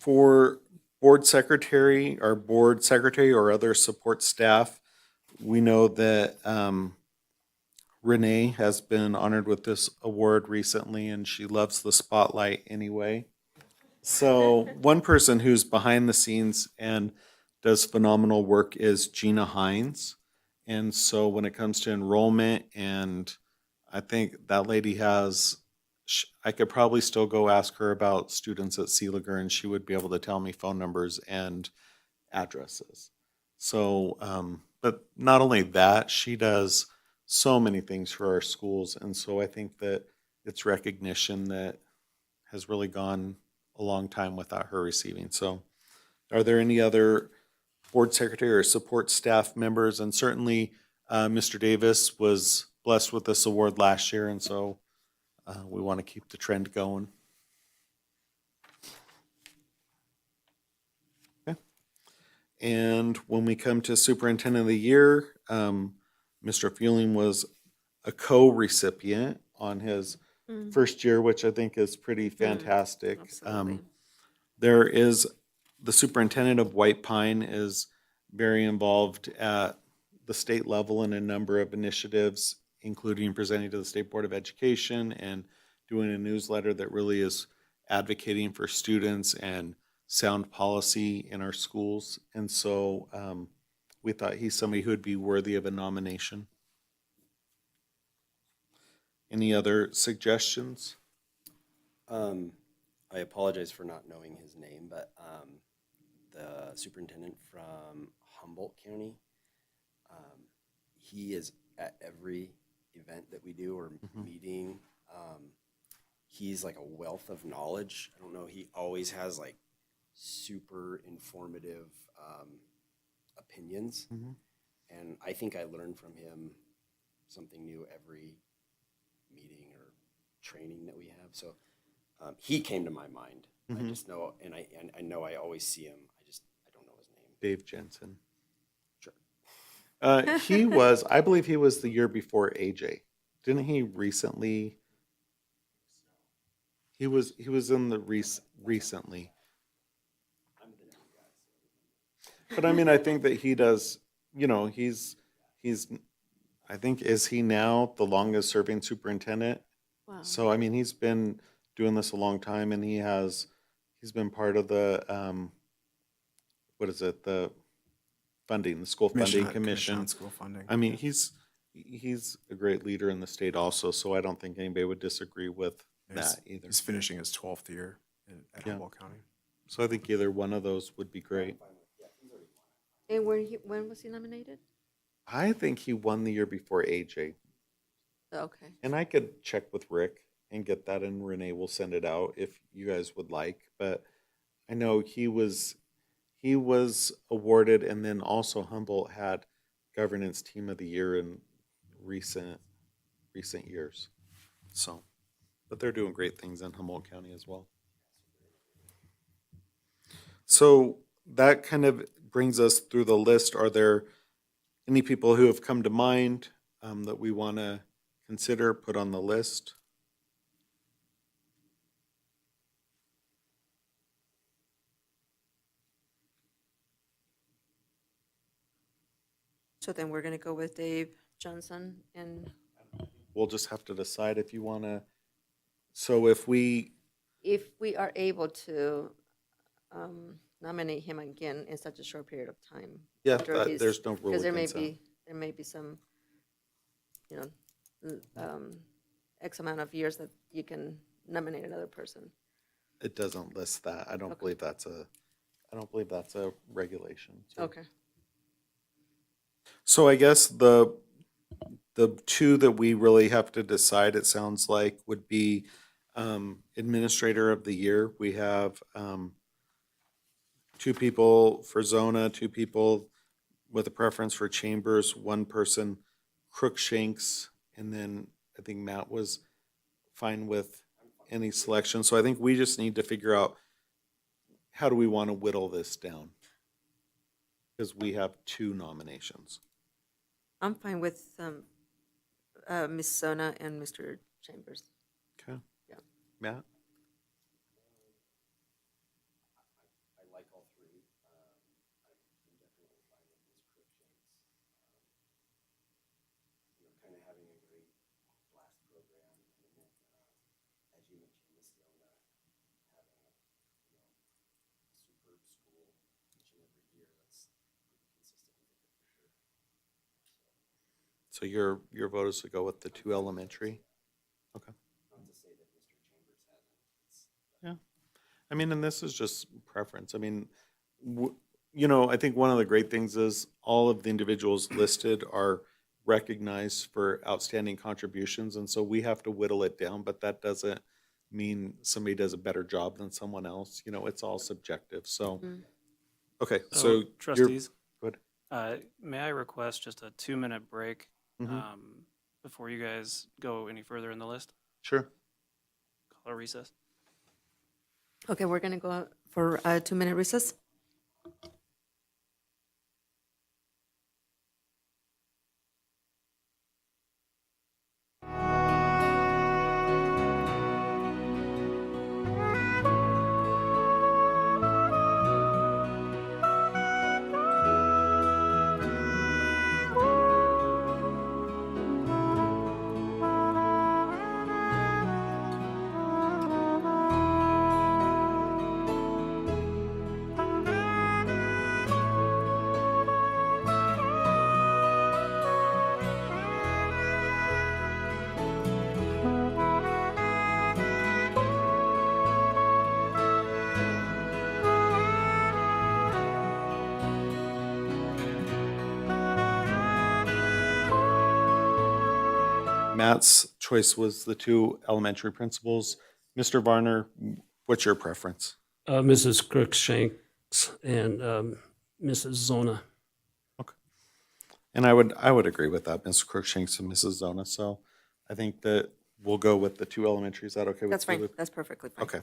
For board secretary or other support staff, we know that Renee has been honored with this award recently, and she loves the spotlight anyway. So one person who's behind the scenes and does phenomenal work is Gina Hines. And so when it comes to enrollment, and I think that lady I could probably still go ask her about students at Seeliger, and she would be able to tell me phone numbers and addresses. So, but not only that, she does so many things for our schools. And so I think that it's recognition that has really gone a long time without her receiving. So are there any other board secretary or support staff members? And certainly Mr. Davis was blessed with this award last year, and so we want to keep the trend going. Okay. And when we come to superintendent of the year, Mr. Fueling was a co-recipient on his first year, which I think is pretty fantastic. There is the superintendent of White Pine is very involved at the state level in a number of initiatives, including presenting to the State Board of Education and doing a newsletter that really is advocating for students and sound policy in our schools. And so we thought he's somebody who would be worthy of a nomination. Any other suggestions? I apologize for not knowing his name, but the superintendent from Humboldt County, he is at every event that we do or meeting. He's like a wealth of knowledge. I don't know, he always has like super informative opinions. And I think I learn from him something new every meeting or training that we have. So he came to my mind. I just know, and I know I always see him. I don't know his name. Dave Jensen. Sure. He was, I believe he was the year before AJ. Didn't he recently? He was in the recently. But I mean, I think that he does, he's, I think, is he now the longest serving superintendent? Wow. So, I mean, he's been doing this a long time and he's been part of the, what is it, the school funding Commission commission. on School Funding. I mean, he's a great leader in the state also, so I don't think anybody would disagree with that either. He's finishing his 12th year at Yeah. Humboldt County. So I think either one of those would be great. And when was he nominated? I think he won the year before AJ. Okay. And I could check with Rick and get that, and Renee will send it out if you guys would like. But I know he was awarded, and then also Humboldt had Governance Team of the Year in recent years. So, but they're doing great things in Humboldt County as well. So that kind of brings us through the list. Are there any people who have come to mind that we want to consider, put on the list? So then we're going to go with Dave Johnson, and We'll just have to decide if you want to. So if we are able to nominate him again in such a short period of time. Yeah, after there's no rule Because there against that. there may be some, X amount of years that you can nominate another person. It doesn't list that. I don't believe that's a regulation. So. Okay. So I guess the two that we really have to decide, it sounds like, would be Administrator of the Year. We have 2 people for Zona, 2 people with a preference for Chambers, 1 person Crookshanks, and then I think Matt was fine with any selection. So I think we just need to figure out, how do we want to whittle this down? Because we have 2 nominations. I'm fine with Ms. Sona and Mr. Chambers. Okay. Yeah. Matt? I like all three. I'm definitely fine with Ms. Crookshanks. Kind of having a great blast program, and then, as you mentioned, Ms. Zona having a superb school each and every year. That's pretty consistent with it for sure. So your vote is to go with the 2 elementary? Okay. Not to say that Mr. Chambers hasn't. Yeah. I mean, and this is just preference. I mean, I think one of the great things is all of the individuals listed are recognized for outstanding contributions, and so we have to whittle it down, but that doesn't mean somebody does a better job than someone else. It's all subjective. So, okay, so trustees, go ahead. may I request just a 2-minute break Mhm. before you guys go any further in the list? Sure. Call a recess. Okay, we're going to go for a 2-minute recess. Matt's choice was the 2 elementary principals. Mr. Varner, what's your preference? Mrs. Crookshanks and Mrs. Zona. And I would agree with that, Ms. Crookshanks and Mrs. Zona. So I think that we'll go with the 2 elementary. Is that okay with you? That's fine. That's perfectly fine. Okay.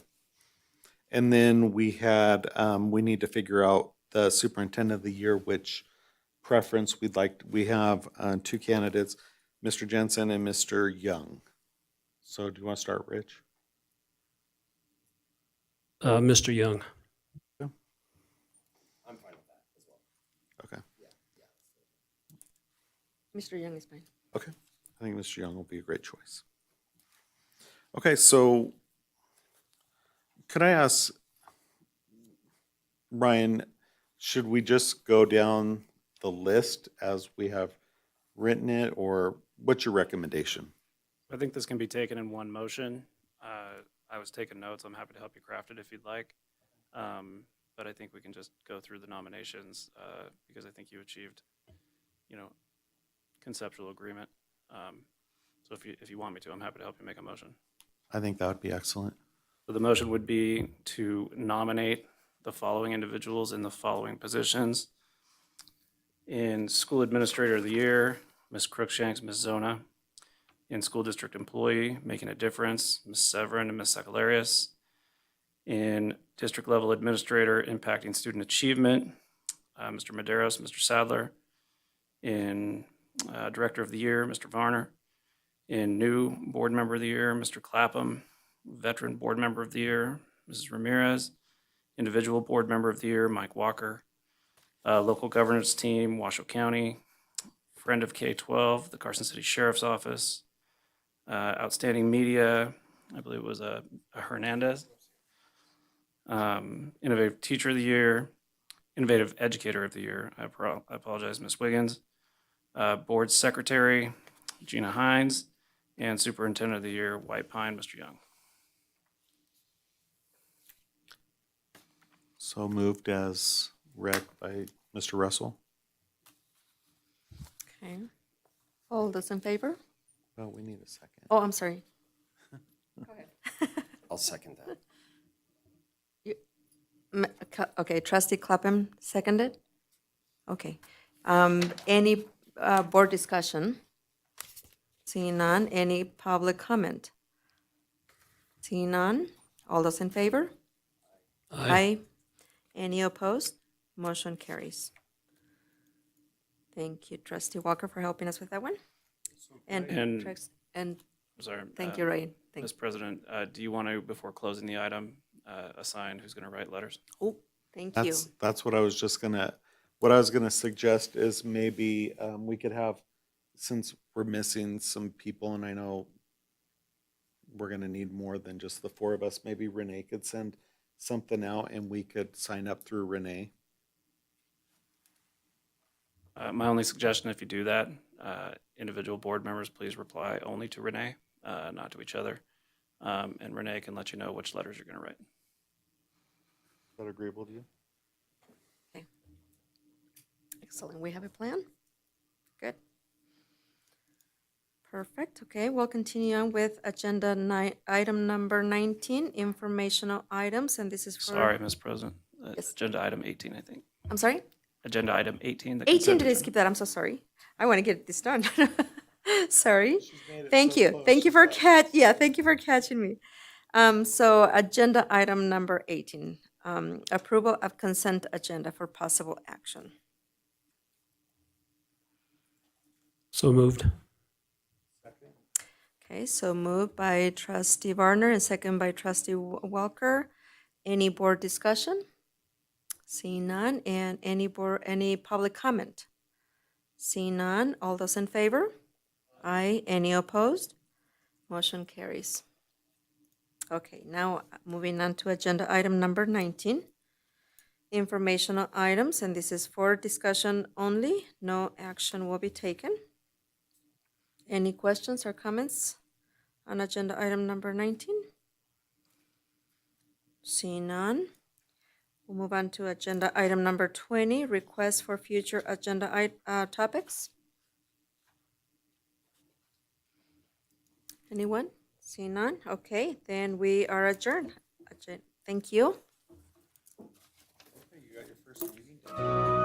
And then we had, we need to figure out the Superintendent of the Year, which preference we'd like. We have 2 candidates, Mr. Jensen and Mr. Young. So do you want to start, Rich? Mr. Young. I'm fine with that as well. Okay. Mr. Young is fine. Okay. I think Mr. Young will be a great choice. Okay, so could I ask, Ryan, should we just go down the list as we have written it, or what's your recommendation? I think this can be taken in one motion. I was taking notes. I'm happy to help you craft it if you'd like. But I think we can just go through the nominations because I think you achieved, conceptual agreement. So if you want me to, I'm happy to help you make a motion. I think that would be excellent. So the motion would be to nominate the following individuals in the following positions. In School Administrator of the Year, Ms. Crookshanks, Ms. Zona. In School District Employee, Making a Difference, Ms. Severin and Ms. Secularis. In District Level Administrator, Impacting Student Achievement, Mr. Medeiros, Mr. Sadler. In Director of the Year, Mr. Varner. In New Board Member of the Year, Mr. Clapham. Veteran Board Member of the Year, Mrs. Ramirez. Individual Board Member of the Year, Mike Walker. Local Governance Team, Washoe County. Friend of K-12, the Carson City Sheriff's Office. Outstanding Media, I believe it was a Hernandez. Innovative Teacher of the Year. Innovative Educator of the Year, I apologize, Ms. Wiggins. Board Secretary, Gina Hines. And Superintendent of the Year, White Pine, Mr. Young. So moved as read by Mr. Russell. Okay. All those in favor? Well, we need a second. Oh, I'm sorry. Go ahead. I'll second that. Okay, trustee Clapham seconded? Okay. Any board discussion? Seeing none, any public comment? Seeing none, all those in favor? Aye. Any opposed? Motion carries. Thank you, trustee Walker, for helping us with that one. And I'm sorry. thank you, Ryan. Thank Ms. President, do you want to, before closing the item, assign who's going to write letters? Oh, thank you. That's what I was just what I was gonna suggest is maybe we could have, since we're missing some people, and I know we're gonna need more than just the four of us, maybe Renee could send something out and we could sign up through Renee. My only suggestion, if you do that, individual board members, please reply only to Renee, not to each other. And Renee can let you know which letters you're going to write. Is that agreeable to you? Okay. Excellent. We have a plan? Good. Perfect. Okay, we'll continue on with agenda item number 19, informational items, and this is for... Sorry, Ms. President. Yes. Agenda item 18, I think. I'm sorry? Agenda item 18. 18, did I skip that? I'm so sorry. I want to get this done. Sorry. Thank you. Thank you for thank you for catching me. So agenda item number 18, approval of consent agenda for possible action. So moved. Okay, so moved by trustee Varner and second by trustee Walker. Any board discussion? Seeing none, and any public comment? Seeing none, all those in favor? Aye. Any opposed? Motion carries. Okay, now moving on to agenda item number 19, informational items, and this is for discussion only. No action will be taken. Any questions or comments on agenda item number 19? Seeing none. We'll move on to agenda item number 20, request for future agenda topics. Anyone? Seeing none? Okay, then we are adjourned. Thank you. You got your first meeting done.